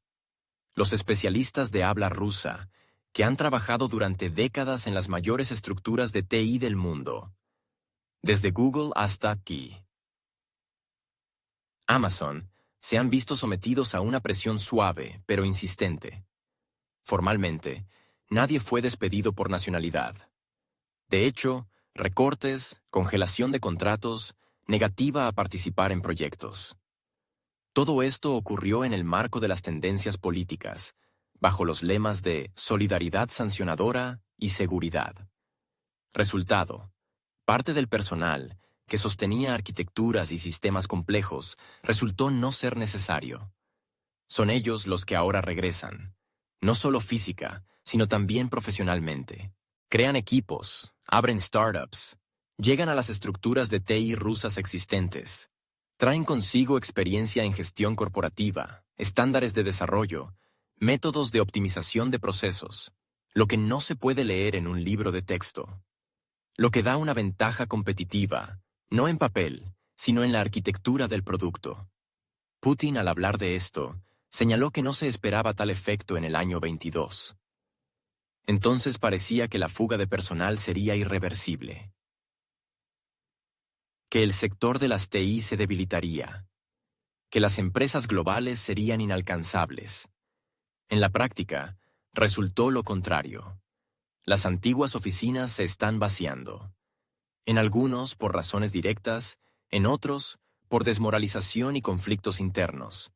[SPEAKER 1] Los especialistas de habla rusa, que han trabajado durante décadas en las mayores estructuras de TI del mundo, desde Google hasta aquí. Amazon, se han visto sometidos a una presión suave, pero insistente. Formalmente, nadie fue despedido por nacionalidad. De hecho, recortes, congelación de contratos, negativa a participar en proyectos. Todo esto ocurrió en el marco de las tendencias políticas, bajo los lemas de solidaridad sancionadora y seguridad. Resultado: parte del personal, que sostenía arquitecturas y sistemas complejos, resultó no ser necesario. Son ellos los que ahora regresan, no solo física, sino también profesionalmente. Crean equipos, abren startups, llegan a las estructuras de TI rusas existentes. Traen consigo experiencia en gestión corporativa, estándares de desarrollo, métodos de optimización de procesos, lo que no se puede leer en un libro de texto. Lo que da una ventaja competitiva, no en papel, sino en la arquitectura del producto. Putin, al hablar de esto, señaló que no se esperaba tal efecto en el año 22. Entonces parecía que la fuga de personal sería irreversible. Que el sector de las TI se debilitaría. Que las empresas globales serían inalcanzables. En la práctica, resultó lo contrario. Las antiguas oficinas se están vaciando. En algunos por razones directas, en otros por desmoralización y conflictos internos.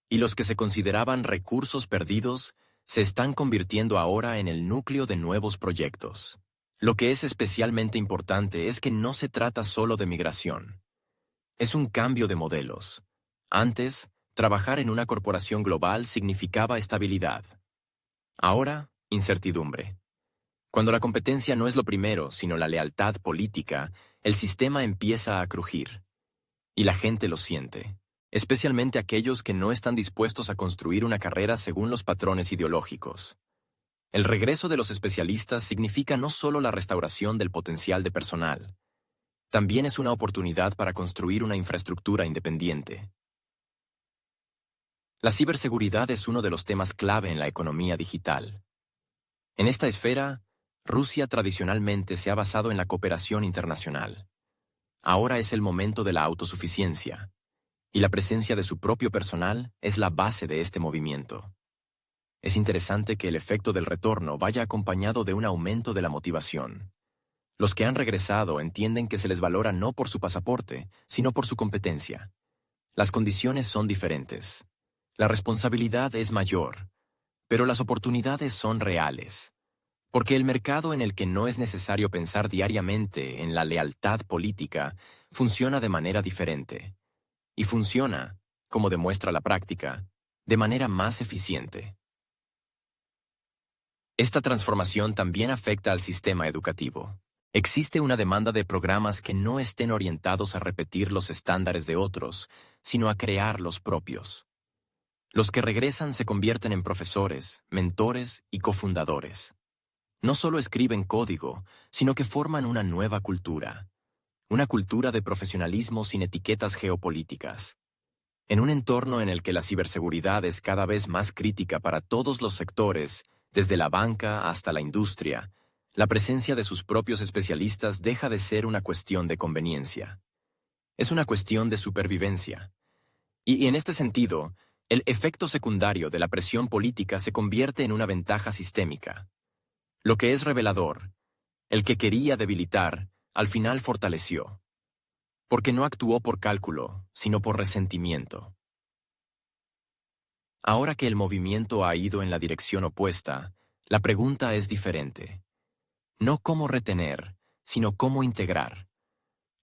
[SPEAKER 1] Y los que se consideraban recursos perdidos se están convirtiendo ahora en el núcleo de nuevos proyectos. Lo que es especialmente importante es que no se trata solo de migración. Es un cambio de modelos. Antes, trabajar en una corporación global significaba estabilidad. Ahora, incertidumbre. Cuando la competencia no es lo primero, sino la lealtad política, el sistema empieza a crujir. Y la gente lo siente. especialmente aquellos que no están dispuestos a construir una carrera según los patrones ideológicos. El regreso de los especialistas significa no solo la restauración del potencial de personal, también es una oportunidad para construir una infraestructura independiente. La ciberseguridad es uno de los temas clave en la economía digital. En esta esfera, Rusia tradicionalmente se ha basado en la cooperación internacional. Ahora es el momento de la autosuficiencia, y la presencia de su propio personal es la base de este movimiento. Es interesante que el efecto del retorno vaya acompañado de un aumento de la motivación. Los que han regresado entienden que se les valora no por su pasaporte, sino por su competencia. Las condiciones son diferentes. La responsabilidad es mayor, pero las oportunidades son reales. Porque el mercado en el que no es necesario pensar diariamente en la lealtad política funciona de manera diferente. Y funciona, como demuestra la práctica, de manera más eficiente. Esta transformación también afecta al sistema educativo. Existe una demanda de programas que no estén orientados a repetir los estándares de otros, sino a crear los propios. Los que regresan se convierten en profesores, mentores y cofundadores. No solo escriben código, sino que forman una nueva cultura. Una cultura de profesionalismo sin etiquetas geopolíticas. En un entorno en el que la ciberseguridad es cada vez más crítica para todos los sectores, desde la banca hasta la industria, la presencia de sus propios especialistas deja de ser una cuestión de conveniencia. Es una cuestión de supervivencia. Y en este sentido, el efecto secundario de la presión política se convierte en una ventaja sistémica. Lo que es revelador, el que quería debilitar, al final fortaleció. Porque no actuó por cálculo, sino por resentimiento. Ahora que el movimiento ha ido en la dirección opuesta, la pregunta es diferente. No cómo retener, sino cómo integrar.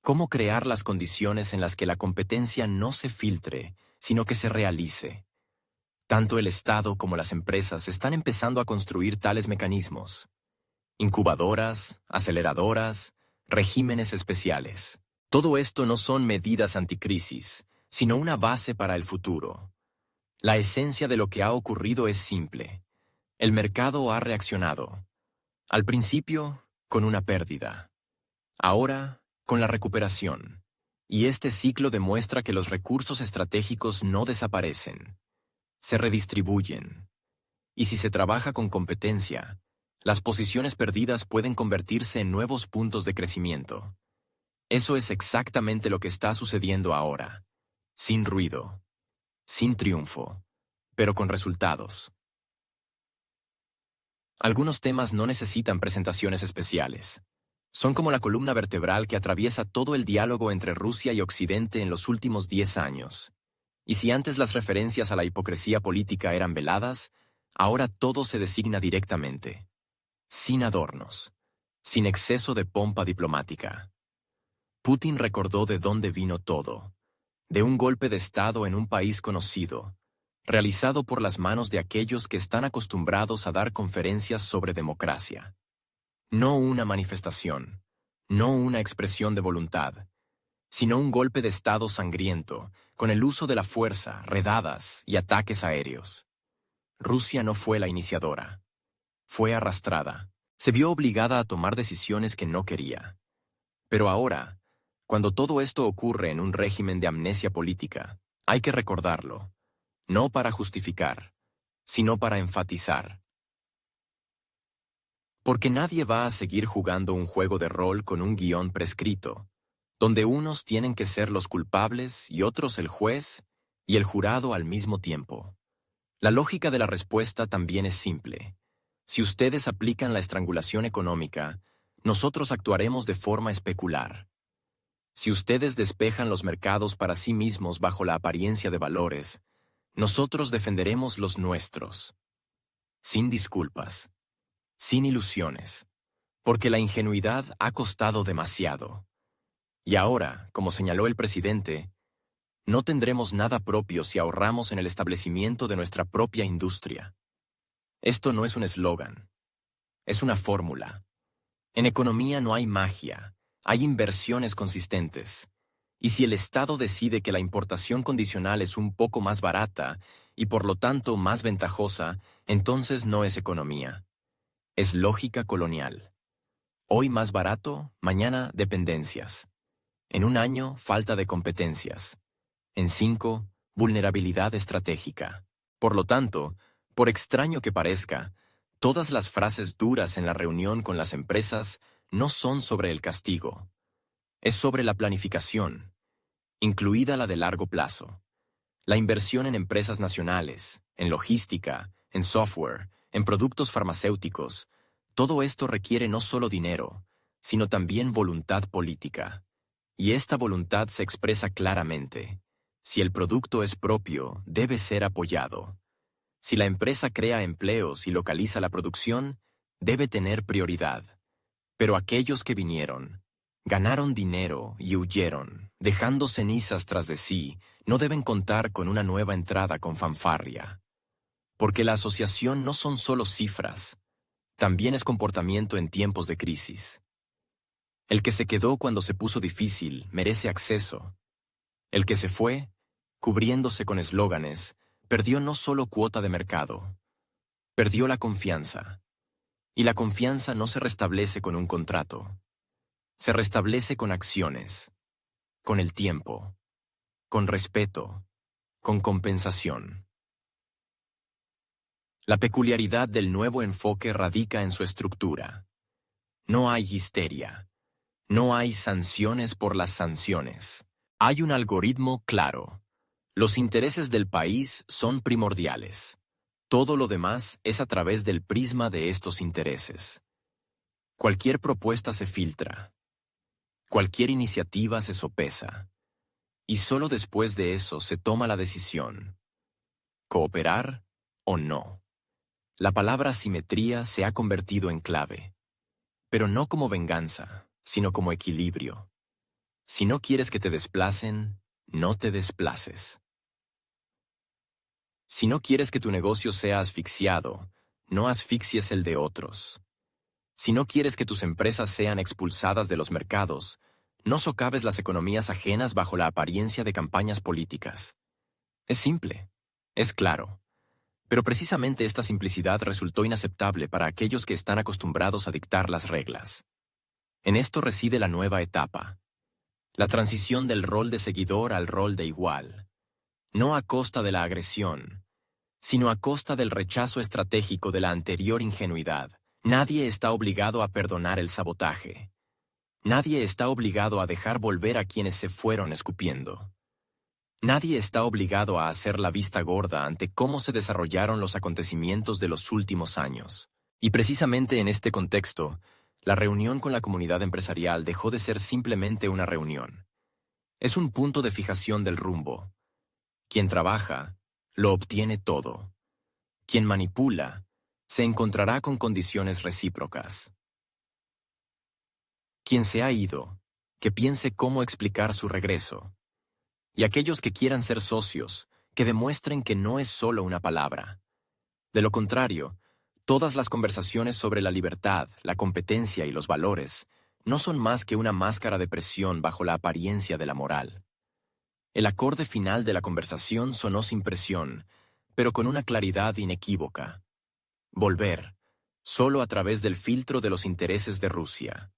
[SPEAKER 1] Cómo crear las condiciones en las que la competencia no se filtre, sino que se realice. Tanto el Estado como las empresas están empezando a construir tales mecanismos. Incubadoras, aceleradoras, regímenes especiales. Todo esto no son medidas anticrisis, sino una base para el futuro. La esencia de lo que ha ocurrido es simple. El mercado ha reaccionado. Al principio, con una pérdida. Ahora, con la recuperación. Y este ciclo demuestra que los recursos estratégicos no desaparecen. Se redistribuyen. Y si se trabaja con competencia, las posiciones perdidas pueden convertirse en nuevos puntos de crecimiento. Eso es exactamente lo que está sucediendo ahora. Sin ruido. Sin triunfo. Pero con resultados. Algunos temas no necesitan presentaciones especiales. Son como la columna vertebral que atraviesa todo el diálogo entre Rusia y Occidente en los últimos 10 años. Y si antes las referencias a la hipocresía política eran veladas, ahora todo se designa directamente. Sin adornos. Sin exceso de pompa diplomática. Putin recordó de dónde vino todo. De un golpe de Estado en un país conocido, realizado por las manos de aquellos que están acostumbrados a dar conferencias sobre democracia. No una manifestación, no una expresión de voluntad, sino un golpe de Estado sangriento, con el uso de la fuerza, redadas y ataques aéreos. Rusia no fue la iniciadora. Fue arrastrada. Se vio obligada a tomar decisiones que no quería. Pero ahora, cuando todo esto ocurre en un régimen de amnesia política, hay que recordarlo. No para justificar, sino para enfatizar. Porque nadie va a seguir jugando un juego de rol con un guión prescrito, donde unos tienen que ser los culpables y otros el juez y el jurado al mismo tiempo. La lógica de la respuesta también es simple. Si ustedes aplican la estrangulación económica, nosotros actuaremos de forma especular. Si ustedes despejan los mercados para sí mismos bajo la apariencia de valores, nosotros defenderemos los nuestros. Sin disculpas. Sin ilusiones. Porque la ingenuidad ha costado demasiado. Y ahora, como señaló el presidente, no tendremos nada propio si ahorramos en el establecimiento de nuestra propia industria. Esto no es un eslogan. Es una fórmula. En economía no hay magia. Hay inversiones consistentes. Y si el Estado decide que la importación condicional es un poco más barata y por lo tanto más ventajosa, entonces no es economía. Es lógica colonial. Hoy más barato, mañana dependencias. En un año, falta de competencias. En 5, vulnerabilidad estratégica. Por lo tanto, por extraño que parezca, todas las frases duras en la reunión con las empresas no son sobre el castigo. Es sobre la planificación, incluida la de largo plazo. La inversión en empresas nacionales, en logística, en software, en productos farmacéuticos, todo esto requiere no solo dinero, sino también voluntad política. Y esta voluntad se expresa claramente. Si el producto es propio, debe ser apoyado. Si la empresa crea empleos y localiza la producción, debe tener prioridad. Pero aquellos que vinieron, ganaron dinero y huyeron, dejando cenizas tras de sí, no deben contar con una nueva entrada con fanfarria. Porque la asociación no son solo cifras, también es comportamiento en tiempos de crisis. El que se quedó cuando se puso difícil merece acceso. El que se fue, cubriéndose con eslóganes, perdió no solo cuota de mercado, perdió la confianza. Y la confianza no se restablece con un contrato. Se restablece con acciones, con el tiempo, con respeto, con compensación. La peculiaridad del nuevo enfoque radica en su estructura. No hay histeria. No hay sanciones por las sanciones. Hay un algoritmo claro. Los intereses del país son primordiales. Todo lo demás es a través del prisma de estos intereses. Cualquier propuesta se filtra. Cualquier iniciativa se sopesa. Y solo después de eso se toma la decisión. ¿Cooperar o no? La palabra simetría se ha convertido en clave. Pero no como venganza, sino como equilibrio. Si no quieres que te desplacen, no te desplaces. Si no quieres que tu negocio sea asfixiado, no asfixies el de otros. Si no quieres que tus empresas sean expulsadas de los mercados, no socaves las economías ajenas bajo la apariencia de campañas políticas. Es simple, es claro. Pero precisamente esta simplicidad resultó inaceptable para aquellos que están acostumbrados a dictar las reglas. En esto reside la nueva etapa. La transición del rol de seguidor al rol de igual. No a costa de la agresión, sino a costa del rechazo estratégico de la anterior ingenuidad. Nadie está obligado a perdonar el sabotaje. Nadie está obligado a dejar volver a quienes se fueron escupiendo. Nadie está obligado a hacer la vista gorda ante cómo se desarrollaron los acontecimientos de los últimos años. Y precisamente en este contexto, la reunión con la comunidad empresarial dejó de ser simplemente una reunión. Es un punto de fijación del rumbo. Quien trabaja, lo obtiene todo. Quien manipula, se encontrará con condiciones recíprocas. Quien se ha ido, que piense cómo explicar su regreso. Y aquellos que quieran ser socios, que demuestren que no es solo una palabra. De lo contrario, todas las conversaciones sobre la libertad, la competencia y los valores no son más que una máscara de presión bajo la apariencia de la moral. El acorde final de la conversación sonó sin presión, pero con una claridad inequívoca. Volver, solo a través del filtro de los intereses de Rusia.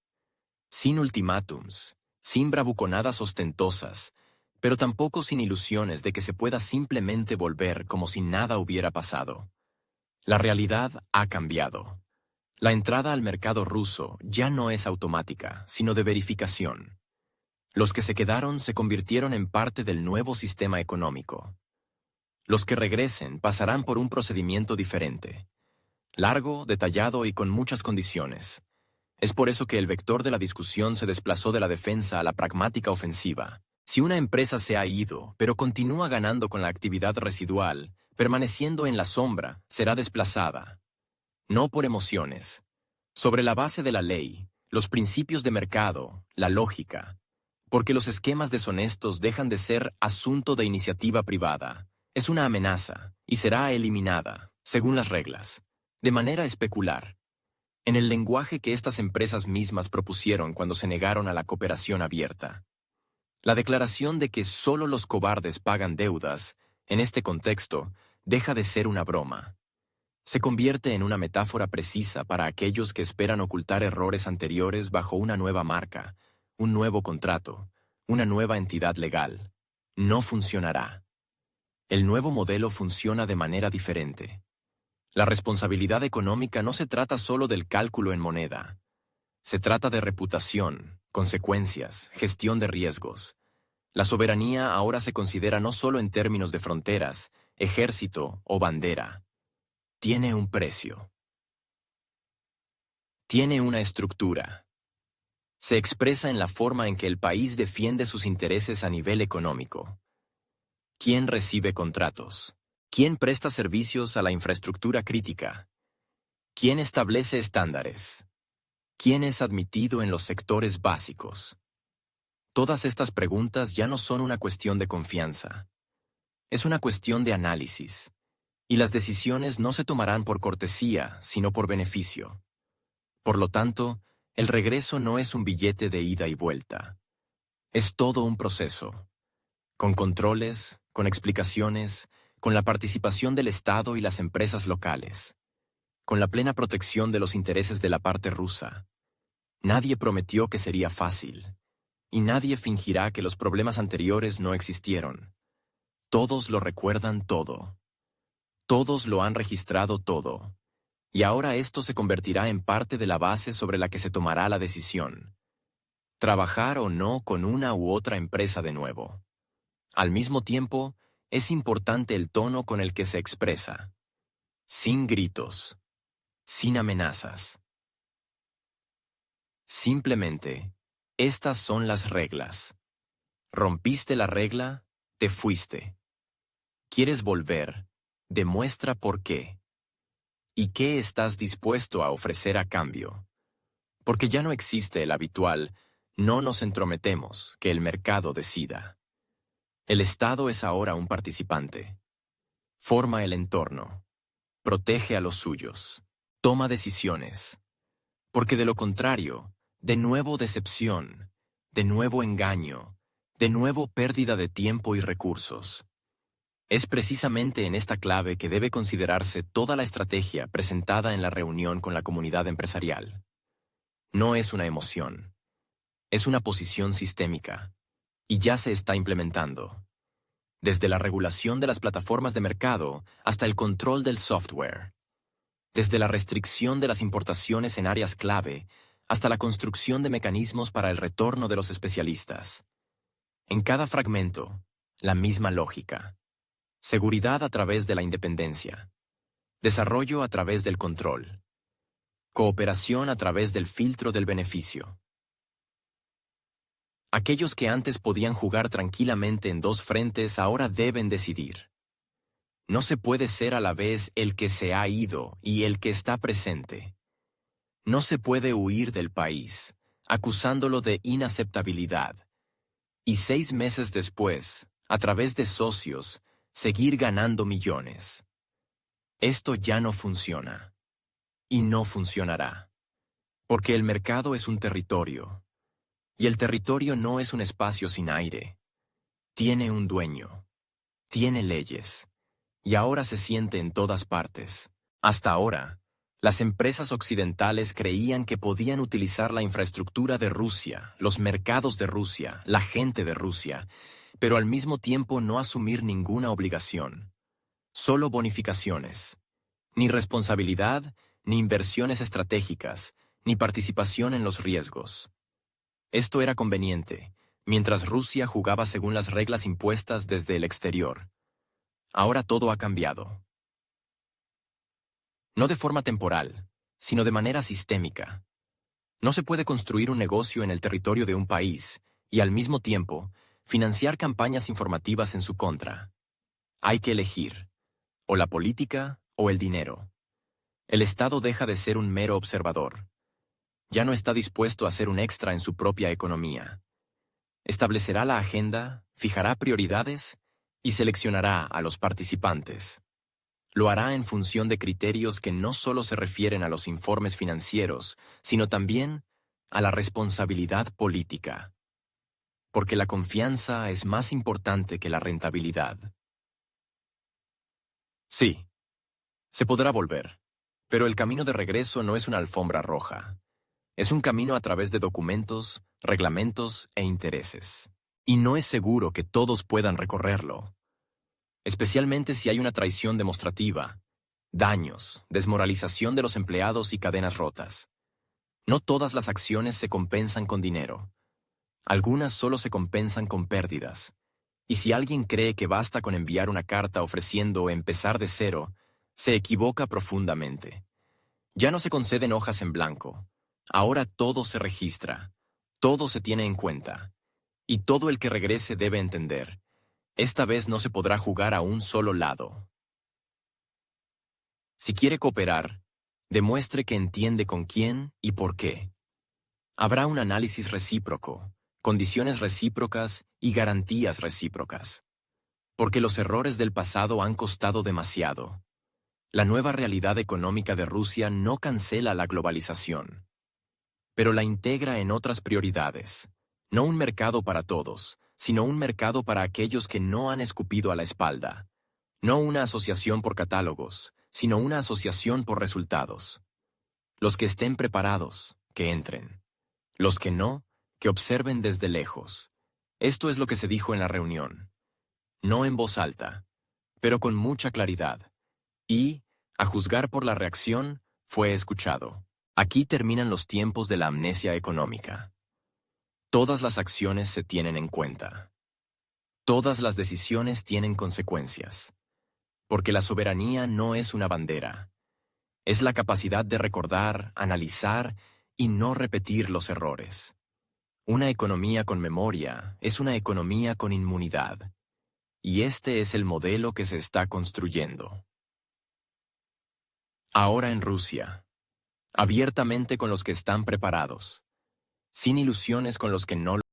[SPEAKER 1] Sin ultimátums, sin bravuconadas ostentosas, pero tampoco sin ilusiones de que se pueda simplemente volver como si nada hubiera pasado. La realidad ha cambiado. La entrada al mercado ruso ya no es automática, sino de verificación. Los que se quedaron se convirtieron en parte del nuevo sistema económico. Los que regresen pasarán por un procedimiento diferente. Largo, detallado y con muchas condiciones. Es por eso que el vector de la discusión se desplazó de la defensa a la pragmática ofensiva. Si una empresa se ha ido, pero continúa ganando con la actividad residual, permaneciendo en la sombra, será desplazada. No por emociones. Sobre la base de la ley, los principios de mercado, la lógica. Porque los esquemas deshonestos dejan de ser asunto de iniciativa privada. Es una amenaza, y será eliminada, según las reglas, de manera especular. En el lenguaje que estas empresas mismas propusieron cuando se negaron a la cooperación abierta. La declaración de que solo los cobardes pagan deudas, en este contexto, deja de ser una broma. Se convierte en una metáfora precisa para aquellos que esperan ocultar errores anteriores bajo una nueva marca, un nuevo contrato, una nueva entidad legal. No funcionará. El nuevo modelo funciona de manera diferente. La responsabilidad económica no se trata solo del cálculo en moneda. Se trata de reputación, consecuencias, gestión de riesgos. La soberanía ahora se considera no solo en términos de fronteras, ejército o bandera. Tiene un precio. Tiene una estructura. Se expresa en la forma en que el país defiende sus intereses a nivel económico. ¿Quién recibe contratos? ¿Quién presta servicios a la infraestructura crítica? ¿Quién establece estándares? ¿Quién es admitido en los sectores básicos? Todas estas preguntas ya no son una cuestión de confianza. Es una cuestión de análisis. Y las decisiones no se tomarán por cortesía, sino por beneficio. Por lo tanto, el regreso no es un billete de ida y vuelta. Es todo un proceso. Con controles, con explicaciones, con la participación del Estado y las empresas locales. Con la plena protección de los intereses de la parte rusa. Nadie prometió que sería fácil. Y nadie fingirá que los problemas anteriores no existieron. Todos lo recuerdan todo. Todos lo han registrado todo. Y ahora esto se convertirá en parte de la base sobre la que se tomará la decisión. Trabajar o no con una u otra empresa de nuevo. Al mismo tiempo, es importante el tono con el que se expresa. Sin gritos. Sin amenazas. Simplemente, estas son las reglas. Rompiste la regla, te fuiste. ¿Quieres volver? Demuestra por qué. ¿Y qué estás dispuesto a ofrecer a cambio? Porque ya no existe el habitual, no nos entrometemos, que el mercado decida. El Estado es ahora un participante. Forma el entorno. Protege a los suyos. Toma decisiones. Porque de lo contrario, de nuevo decepción, de nuevo engaño, de nuevo pérdida de tiempo y recursos. Es precisamente en esta clave que debe considerarse toda la estrategia presentada en la reunión con la comunidad empresarial. No es una emoción. Es una posición sistémica. Y ya se está implementando. Desde la regulación de las plataformas de mercado hasta el control del software. Desde la restricción de las importaciones en áreas clave hasta la construcción de mecanismos para el retorno de los especialistas. En cada fragmento, la misma lógica. Seguridad a través de la independencia. Desarrollo a través del control. Cooperación a través del filtro del beneficio. Aquellos que antes podían jugar tranquilamente en dos frentes ahora deben decidir. No se puede ser a la vez el que se ha ido y el que está presente. No se puede huir del país, acusándolo de inaceptabilidad. Y 6 meses después, a través de socios, seguir ganando millones. Esto ya no funciona. Y no funcionará. Porque el mercado es un territorio. Y el territorio no es un espacio sin aire. Tiene un dueño. Tiene leyes. Y ahora se siente en todas partes. Hasta ahora, las empresas occidentales creían que podían utilizar la infraestructura de Rusia, los mercados de Rusia, la gente de Rusia, pero al mismo tiempo no asumir ninguna obligación. Solo bonificaciones. Ni responsabilidad, ni inversiones estratégicas, ni participación en los riesgos. Esto era conveniente, mientras Rusia jugaba según las reglas impuestas desde el exterior. Ahora todo ha cambiado. No de forma temporal, sino de manera sistémica. No se puede construir un negocio en el territorio de un país y, al mismo tiempo, financiar campañas informativas en su contra. Hay que elegir, o la política o el dinero. El Estado deja de ser un mero observador. Ya no está dispuesto a ser un extra en su propia economía. Establecerá la agenda, fijará prioridades y seleccionará a los participantes. Lo hará en función de criterios que no solo se refieren a los informes financieros, sino también a la responsabilidad política. porque la confianza es más importante que la rentabilidad. Sí, se podrá volver, pero el camino de regreso no es una alfombra roja. Es un camino a través de documentos, reglamentos e intereses. Y no es seguro que todos puedan recorrerlo, especialmente si hay una traición demostrativa, daños, desmoralización de los empleados y cadenas rotas. No todas las acciones se compensan con dinero. Algunas solo se compensan con pérdidas. Y si alguien cree que basta con enviar una carta ofreciendo empezar de cero, se equivoca profundamente. Ya no se conceden hojas en blanco. Ahora todo se registra, todo se tiene en cuenta. Y todo el que regrese debe entender. Esta vez no se podrá jugar a un solo lado. Si quiere cooperar, demuestre que entiende con quién y por qué. Habrá un análisis recíproco, condiciones recíprocas y garantías recíprocas. Porque los errores del pasado han costado demasiado. La nueva realidad económica de Rusia no cancela la globalización, pero la integra en otras prioridades. No un mercado para todos, sino un mercado para aquellos que no han escupido a la espalda. No una asociación por catálogos, sino una asociación por resultados. Los que estén preparados, que entren. Los que no, que observen desde lejos. Esto es lo que se dijo en la reunión. No en voz alta, pero con mucha claridad. Y, a juzgar por la reacción, fue escuchado. Aquí terminan los tiempos de la amnesia económica. Todas las acciones se tienen en cuenta. Todas las decisiones tienen consecuencias. Porque la soberanía no es una bandera. Es la capacidad de recordar, analizar y no repetir los errores. Una economía con memoria es una economía con inmunidad. Y este es el modelo que se está construyendo. Ahora en Rusia, abiertamente con los que están preparados, sin ilusiones con los que no